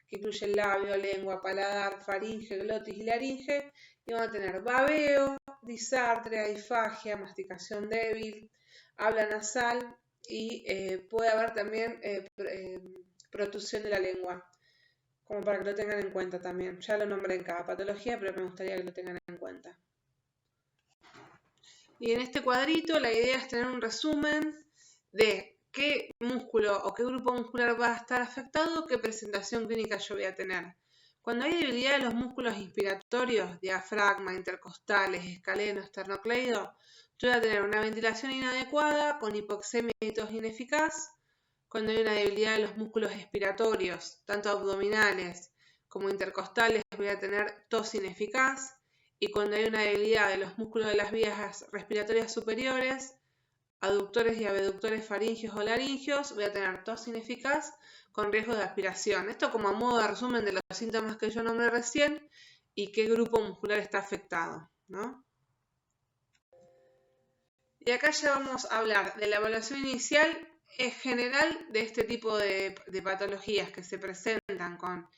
que incluyen labio, lengua, paladar, faringe, glotis y laringe, y van a tener babeo, disartria, disfagia, masticación débil, habla nasal y puede haber también protusión de la lengua, como para que lo tengan en cuenta también. Ya lo nombré en cada patología, pero me gustaría que lo tengan en cuenta. Y en este cuadrito la idea es tener un resumen de qué músculo o qué grupo muscular va a estar afectado, qué presentación clínica yo voy a tener. Cuando hay debilidad de los músculos inspiratorios, diafragma, intercostales, escaleno, esternocleido, yo voy a tener una ventilación inadecuada con hipoxemia y tos ineficaz, Cuando hay una debilidad de los músculos expiratorios, tanto abdominales como intercostales, voy a tener tos ineficaz. Y cuando hay una debilidad de los músculos de las vías respiratorias superiores, aductores y abductores faringios o laringios, voy a tener tos ineficaz con riesgo de aspiración. Esto como a modo de resumen de los síntomas que yo nombré recién y qué grupo muscular está afectado, ¿no? Y acá ya vamos a hablar de la evaluación inicial en general de este tipo de patologías que se presentan con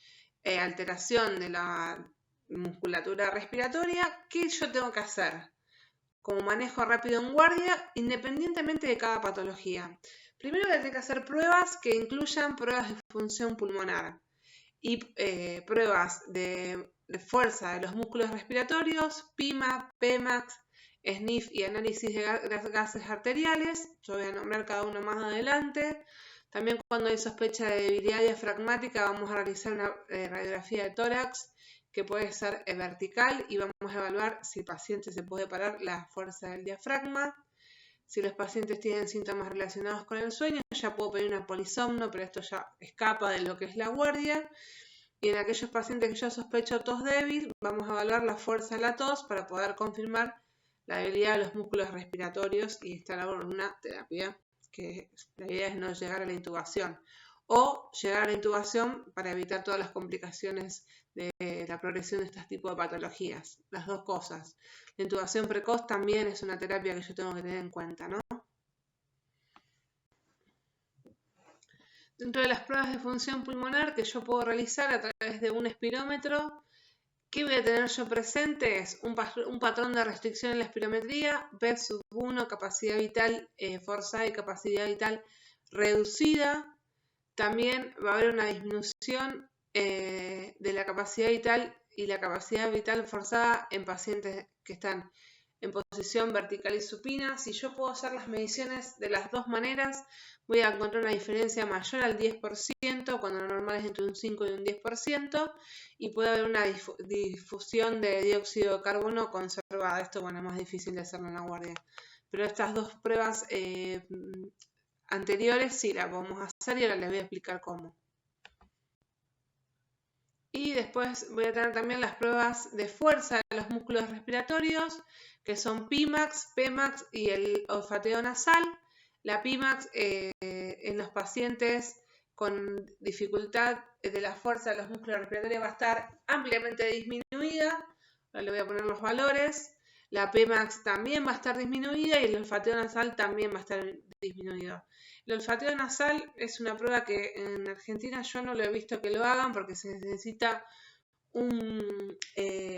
alteración de la musculatura respiratoria. ¿Qué yo tengo que hacer como manejo rápido en guardia, independientemente de cada patología? Primero voy a tener que hacer pruebas que incluyan pruebas de función pulmonar y pruebas de fuerza de los músculos respiratorios, PIMA, PEMAX, SNIF y análisis de gases arteriales. Yo voy a nombrar cada uno más adelante. También cuando hay sospecha de debilidad diafragmática vamos a realizar una radiografía de tórax que puede ser vertical y vamos a evaluar si el paciente se puede parar la fuerza del diafragma. Si los pacientes tienen síntomas relacionados con el sueño, ya puedo pedir una polisomno, pero esto ya escapa de lo que es la guardia. Y en aquellos pacientes que yo sospecho tos débil, vamos a evaluar la fuerza de la tos para poder confirmar la debilidad de los músculos respiratorios y instalar una terapia que la idea es no llegar a la intubación o llegar a la intubación para evitar todas las complicaciones de la progresión de estos tipos de patologías. Las dos cosas. La intubación precoz también es una terapia que yo tengo que tener en cuenta, ¿no? Dentro de las pruebas de función pulmonar que yo puedo realizar a través de un espirómetro, ¿qué voy a tener yo presente? Es un patrón de restricción en la espirometría, B1, capacidad vital forzada y capacidad vital reducida. También va a haber una disminución de la capacidad vital y la capacidad vital forzada en pacientes que están en posición vertical y supina. Si yo puedo hacer las mediciones de las dos maneras, voy a encontrar una diferencia mayor al 10%, cuando lo normal es entre un 5 y un 10%, y puede haber una difusión de dióxido de carbono conservada. Esto, bueno, es más difícil de hacerlo en la guardia. Pero estas dos pruebas anteriores sí las vamos a hacer y ahora les voy a explicar cómo. Y después voy a tener también las pruebas de fuerza de los músculos respiratorios, que son PIMAX, PEMAX y el olfateo nasal. La PIMAX en los pacientes con dificultad de la fuerza de los músculos respiratorios va a estar ampliamente disminuida. Ahora le voy a poner los valores. La PEMAX también va a estar disminuida y el olfateo nasal también va a estar disminuido. El olfateo nasal es una prueba que en Argentina yo no lo he visto que lo hagan porque se necesita un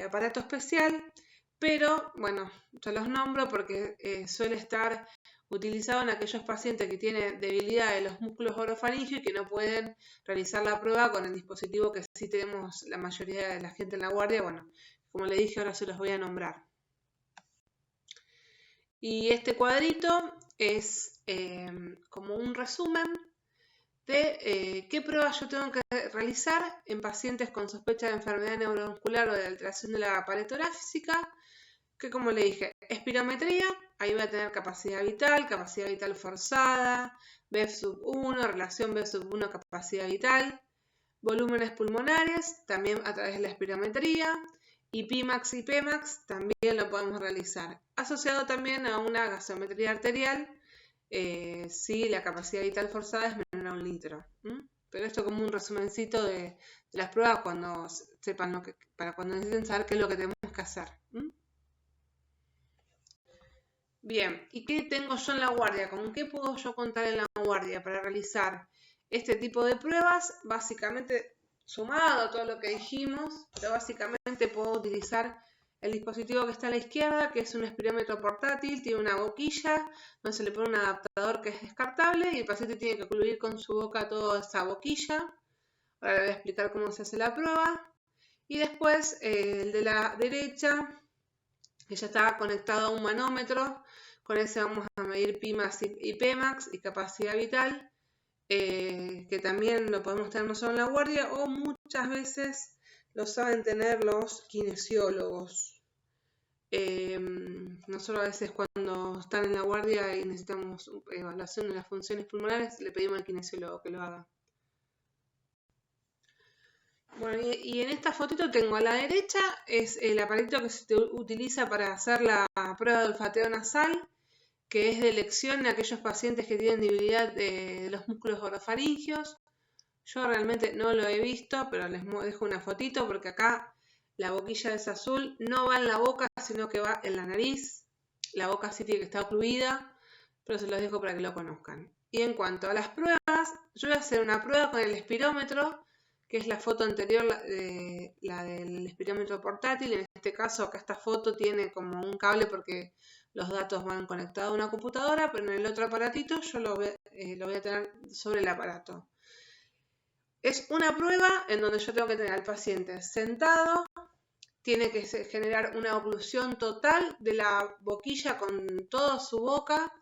aparato especial, pero bueno, yo los nombro porque suele estar utilizado en aquellos pacientes que tienen debilidad de los músculos orofaringios y que no pueden realizar la prueba con el dispositivo que sí tenemos la mayoría de la gente en la guardia. Bueno, como le dije, ahora se los voy a nombrar. Y este cuadrito es como un resumen de qué pruebas yo tengo que realizar en pacientes con sospecha de enfermedad neuromuscular o de alteración de la pared torácica, que como le dije, espirometría, ahí voy a tener capacidad vital forzada, BEF1, relación BEF1, capacidad vital, volúmenes pulmonares, también a través de la espirometría, y PIMAX y PEMAX también lo podemos realizar, asociado también a una gasometría arterial, si la capacidad vital forzada es menor a 1 litro. Pero esto como un resumencito de las pruebas cuando sepan lo que, para cuando necesiten saber qué es lo que tenemos que hacer. Bien, ¿y qué tengo yo en la guardia? ¿Con qué puedo yo contar en la guardia para realizar este tipo de pruebas? Básicamente, sumado a todo lo que dijimos, pero básicamente puedo utilizar el dispositivo que está a la izquierda, que es un espirómetro portátil, tiene una boquilla, donde se le pone un adaptador que es descartable y el paciente tiene que ocluir con su boca toda esa boquilla. Ahora le voy a explicar cómo se hace la prueba. Y después el de la derecha, que ya está conectado a un manómetro, con ese vamos a medir PIMAX y PEMAX y capacidad vital, que también lo podemos tener nosotros en la guardia o muchas veces lo saben tener los kinesiólogos. Nosotros a veces cuando están en la guardia y necesitamos evaluación de las funciones pulmonares, le pedimos al kinesiólogo que lo haga. Bueno, y en esta fotito tengo a la derecha, es el aparatito que se utiliza para hacer la prueba de olfateo nasal, que es de elección en aquellos pacientes que tienen debilidad de los músculos orofaringios. Yo realmente no lo he visto, pero les dejo una fotito porque acá la boquilla es azul, no va en la boca, sino que va en la nariz. La boca sí tiene que estar ocluida, pero se los dejo para que lo conozcan. Y en cuanto a las pruebas, yo voy a hacer una prueba con el espirómetro, que es la foto anterior, la del espirómetro portátil. En este caso, acá esta foto tiene como un cable porque los datos van conectados a una computadora, pero en el otro aparatito yo lo voy a tener sobre el aparato. Es una prueba en donde yo tengo que tener al paciente sentado, tiene que generar una oclusión total de la boquilla con toda su boca.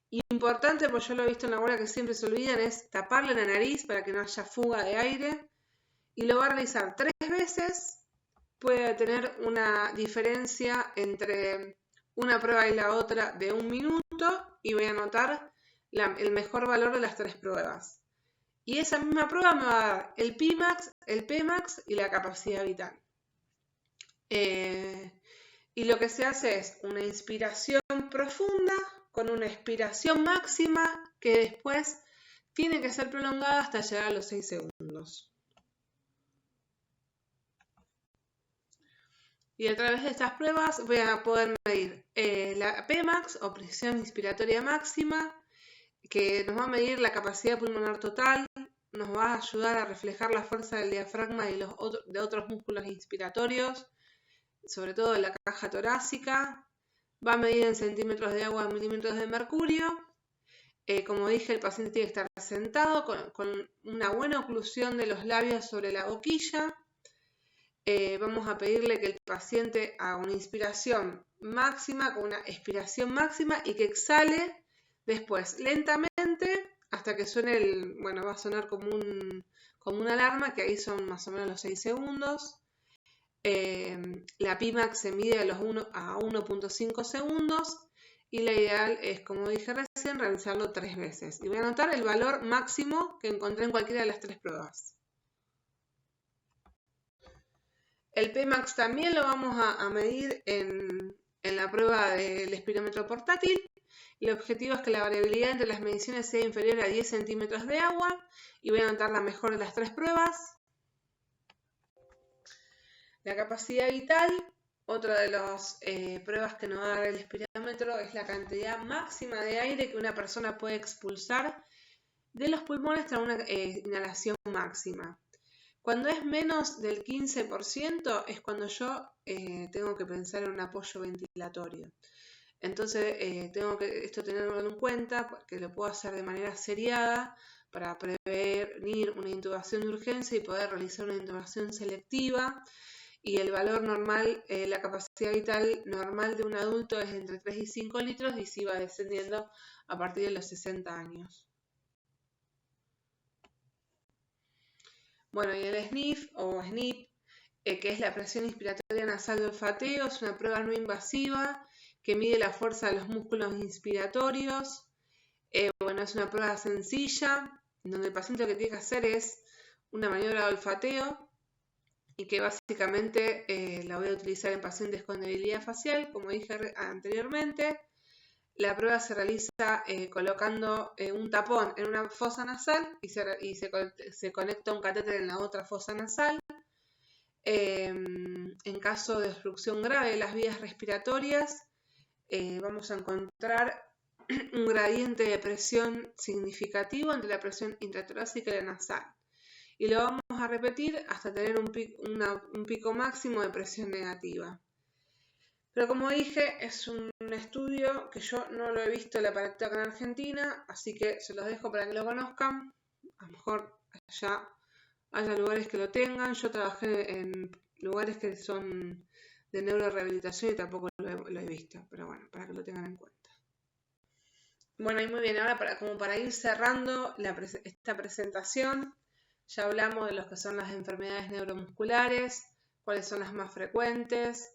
Importante, porque yo lo he visto en la guardia que siempre se olvidan, es taparle la nariz para que no haya fuga de aire. Y lo va a realizar 3 veces. Puede tener una diferencia entre una prueba y la otra de 1 minuto y voy a anotar el mejor valor de las 3 pruebas. Y esa misma prueba me va a dar el Pimax, el Pmax y la capacidad vital. Y lo que se hace es una inspiración profunda con una expiración máxima que después tiene que ser prolongada hasta llegar a los 6 segundos. Y a través de estas pruebas voy a poder medir la Pmax o presión inspiratoria máxima, que nos va a medir la capacidad pulmonar total, nos va a ayudar a reflejar la fuerza del diafragma y de otros músculos inspiratorios, sobre todo de la caja torácica. Va a medir en centímetros de agua, en milímetros de mercurio. Como dije, el paciente tiene que estar sentado con una buena oclusión de los labios sobre la boquilla. Vamos a pedirle que el paciente haga una inspiración máxima con una expiración máxima y que exhale después lentamente hasta que suene va a sonar como una alarma, que ahí son más o menos los 6 segundos. La Pimax se mide a 1.5 segundos y la ideal es, como dije recién, realizarlo 3 veces. Y voy a anotar el valor máximo que encontré en cualquiera de las 3 pruebas. El Pmax también lo vamos a medir en la prueba del espirómetro portátil. El objetivo es que la variabilidad entre las mediciones sea inferior a 10 centímetros de agua y voy a anotar la mejor de las 3 pruebas. La capacidad vital, otra de las pruebas que nos va a dar el espirómetro, es la cantidad máxima de aire que una persona puede expulsar de los pulmones tras una inhalación máxima. Cuando es menos del 15% es cuando yo tengo que pensar en un apoyo ventilatorio. Entonces tengo que esto tenerlo en cuenta porque lo puedo hacer de manera seriada para prevenir una intubación de urgencia y poder realizar una intubación selectiva. Y el valor normal, la capacidad vital normal de un adulto es entre 3 y 5 litros y sí va descendiendo a partir de los 60 años. Bueno, y el SNIF o SNIP, que es la presión inspiratoria nasal de olfateo, es una prueba no invasiva que mide la fuerza de los músculos inspiratorios. Es una prueba sencilla, donde el paciente lo que tiene que hacer es una maniobra de olfateo y que básicamente la voy a utilizar en pacientes con debilidad facial, como dije anteriormente. La prueba se realiza colocando un tapón en una fosa nasal y se conecta un catéter en la otra fosa nasal. En caso de obstrucción grave de las vías respiratorias, vamos a encontrar un gradiente de presión significativo entre la presión intratorácica y la nasal. Y lo vamos a repetir hasta tener un pico máximo de presión negativa. Pero como dije, es un estudio que yo no lo he visto el aparatito acá en Argentina, así que se los dejo para que lo conozcan. A lo mejor allá haya lugares que lo tengan. Yo trabajé en lugares que son de neurorehabilitación y tampoco lo he visto, pero bueno, para que lo tengan en cuenta. Bueno, y muy bien, ahora para ir cerrando esta presentación, ya hablamos de lo que son las enfermedades neuromusculares, cuáles son las más frecuentes,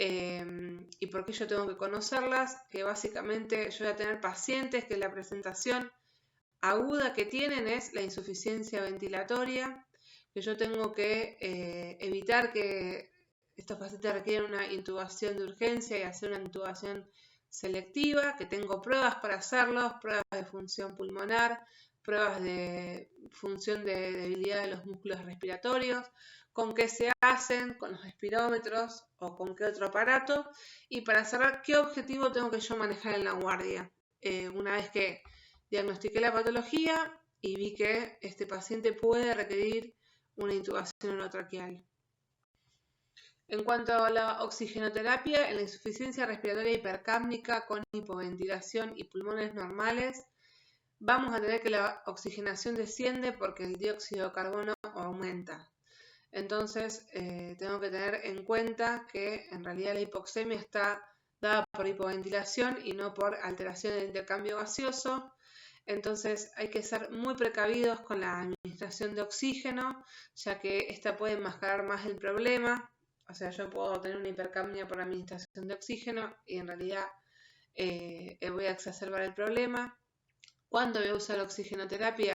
¿Y por qué yo tengo que conocerlas? Que básicamente yo voy a tener pacientes que la presentación aguda que tienen es la insuficiencia ventilatoria, que yo tengo que evitar que estos pacientes requieren una intubación de urgencia y hacer una intubación selectiva, que tengo pruebas para hacerlos, pruebas de función pulmonar, pruebas de función de debilidad de los músculos respiratorios, con qué se hacen, con los espirómetros o con qué otro aparato, y para cerrar, qué objetivo tengo que yo manejar en la guardia. Una vez que diagnostiqué la patología y vi que este paciente puede requerir una intubación orotraqueal. En cuanto a la oxigenoterapia, en la insuficiencia respiratoria hipercápnica con hipoventilación y pulmones normales, vamos a tener que la oxigenación desciende porque el dióxido de carbono aumenta. Entonces, tengo que tener en cuenta que en realidad la hipoxemia está dada por hipoventilación y no por alteración del intercambio gaseoso. Entonces, hay que ser muy precavidos con la administración de oxígeno, ya que esta puede enmascarar más el problema. O sea, yo puedo tener una hipercapnia por administración de oxígeno y en realidad voy a exacerbar el problema. ¿Cuándo voy a usar la oxigenoterapia?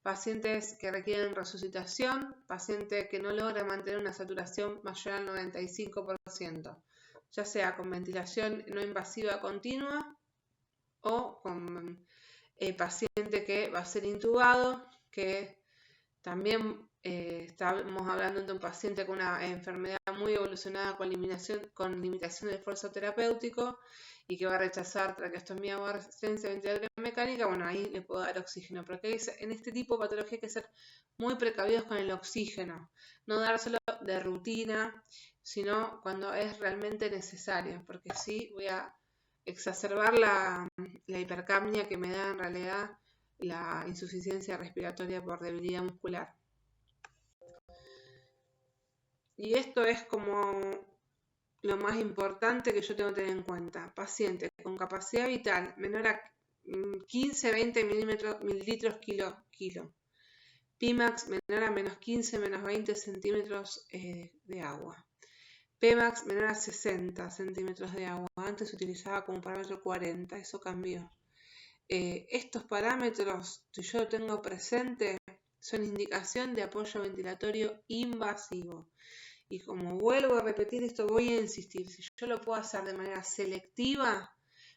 Pacientes que requieren resucitación, paciente que no logra mantener una saturación mayor al 95%, ya sea con ventilación no invasiva continua o con paciente que va a ser intubado, que también estamos hablando de un paciente con una enfermedad muy evolucionada con limitación de esfuerzo terapéutico y que va a rechazar traqueostomía o asistencia ventilatoria mecánica. Bueno, ahí le puedo dar oxígeno, porque en este tipo de patología hay que ser muy precavidos con el oxígeno, no dárselo de rutina, sino cuando es realmente necesario, porque sí voy a exacerbar la hipercapnia que me da en realidad la insuficiencia respiratoria por debilidad muscular. Y esto es como lo más importante que yo tengo que tener en cuenta. Paciente con capacidad vital menor a 15-20 mililitros kilo. Pimax menor a menos 15, menos 20 centímetros de agua. Pmax menor a 60 centímetros de agua. Antes se utilizaba como parámetro 40, eso cambió. Estos parámetros, si yo lo tengo presente, son indicación de apoyo ventilatorio invasivo. Y como vuelvo a repetir esto, voy a insistir, si yo lo puedo hacer de manera selectiva,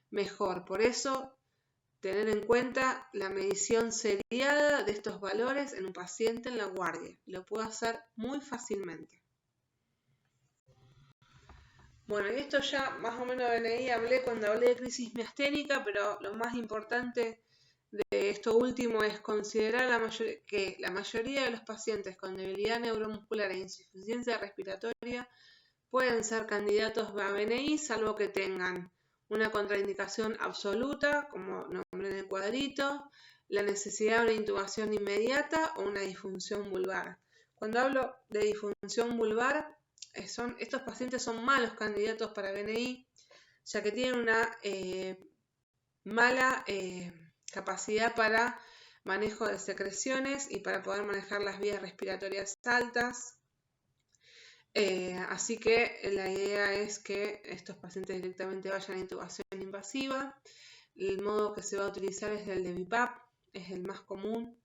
mejor. Por eso, tener en cuenta la medición seriada de estos valores en un paciente en la guardia. Lo puedo hacer muy fácilmente. Bueno, y esto ya más o menos hablé cuando hablé de crisis miasténica, pero lo más importante de esto último es considerar que la mayoría de los pacientes con debilidad neuromuscular e insuficiencia respiratoria pueden ser candidatos a BNI, salvo que tengan una contraindicación absoluta, como nombré en el cuadrito, la necesidad de una intubación inmediata o una disfunción vulvar. Cuando hablo de disfunción vulvar, estos pacientes son malos candidatos para BNI, ya que tienen una mala capacidad para manejo de secreciones y para poder manejar las vías respiratorias altas. Así que la idea es que estos pacientes directamente vayan a intubación invasiva. El modo que se va a utilizar es el de BiPAP, es el más común.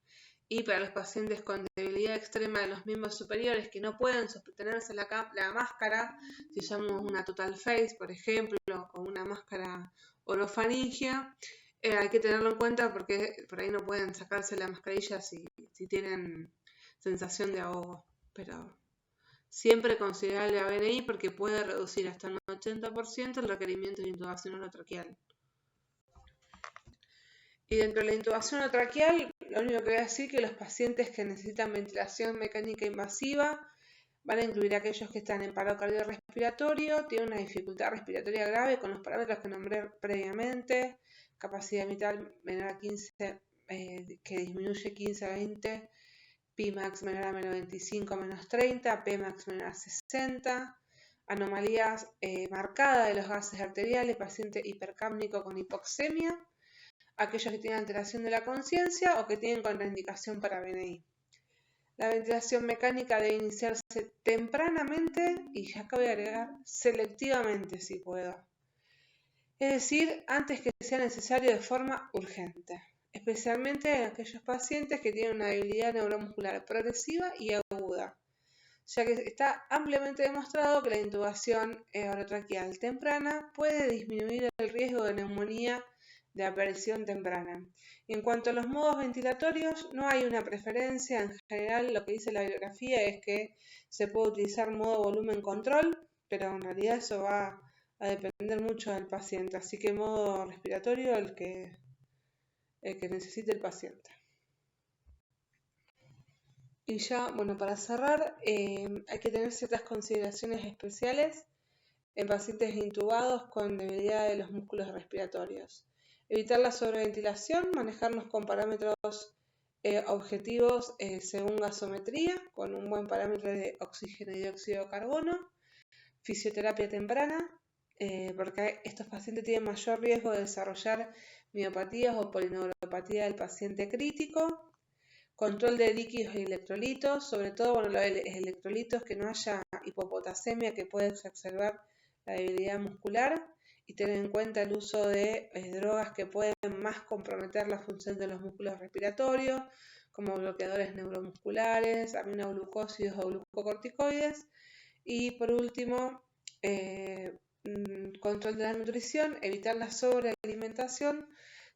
Y para los pacientes con debilidad extrema de los miembros superiores que no pueden sostenerse la máscara, si usamos una total face, por ejemplo, o una máscara orofaringia, hay que tenerlo en cuenta porque por ahí no pueden sacarse la mascarilla si tienen sensación de ahogo. Pero siempre considerar la BNI porque puede reducir hasta un 80% el requerimiento de intubación orotraqueal. Y dentro de la intubación orotraqueal, lo único que voy a decir es que los pacientes que necesitan ventilación mecánica invasiva van a incluir aquellos que están en paro cardiorrespiratorio, tienen una dificultad respiratoria grave con los parámetros que nombré previamente, capacidad vital menor a 15, que disminuye 15 a 20, Pmax menor a menos 25, menos 30, Pmax menor a 60, anomalías marcadas de los gases arteriales, paciente hipercápnico con hipoxemia, aquellos que tienen alteración de la conciencia o que tienen contraindicación para BNI. La ventilación mecánica debe iniciarse tempranamente y ya acabo de agregar selectivamente si puedo. Es decir, antes que sea necesario de forma urgente, especialmente en aquellos pacientes que tienen una debilidad neuromuscular progresiva y aguda, ya que está ampliamente demostrado que la intubación orotraqueal temprana puede disminuir el riesgo de neumonía de aparición temprana. Y en cuanto a los modos ventilatorios, no hay una preferencia. En general, lo que dice la bibliografía es que se puede utilizar modo volumen control, pero en realidad eso va a depender mucho del paciente, así que modo respiratorio el que necesite el paciente. Y ya, bueno, para cerrar, hay que tener ciertas consideraciones especiales en pacientes intubados con debilidad de los músculos respiratorios. Evitar la sobreventilación, manejarnos con parámetros objetivos según gasometría, con un buen parámetro de oxígeno y dióxido de carbono, fisioterapia temprana, porque estos pacientes tienen mayor riesgo de desarrollar miopatías o polineuropatía del paciente crítico. Control de líquidos y electrolitos, sobre todo los electrolitos, que no haya hipopotasemia que puede exacerbar la debilidad muscular, y tener en cuenta el uso de drogas que pueden más comprometer la función de los músculos respiratorios, como bloqueadores neuromusculares, aminoglucósidos o glucocorticoides. Y por último, control de la nutrición, evitar la sobrealimentación,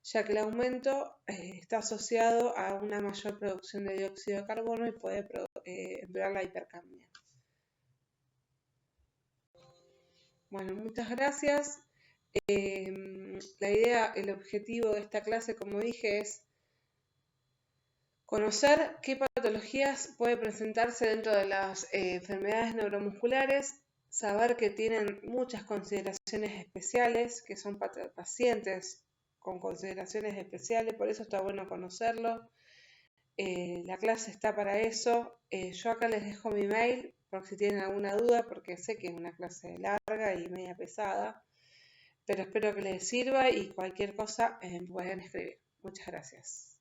ya que el aumento está asociado a una mayor producción de dióxido de carbono y puede empeorar la hipercapnia. Bueno, muchas gracias. La idea, el objetivo de esta clase, como dije, es conocer qué patologías puede presentarse dentro de las enfermedades neuromusculares, saber que tienen muchas consideraciones especiales, que son pacientes con consideraciones especiales, por eso está bueno conocerlo. La clase está para eso. Yo acá les dejo mi mail por si tienen alguna duda, porque sé que es una clase larga y media pesada, pero espero que les sirva y cualquier cosa pueden escribir. Muchas gracias.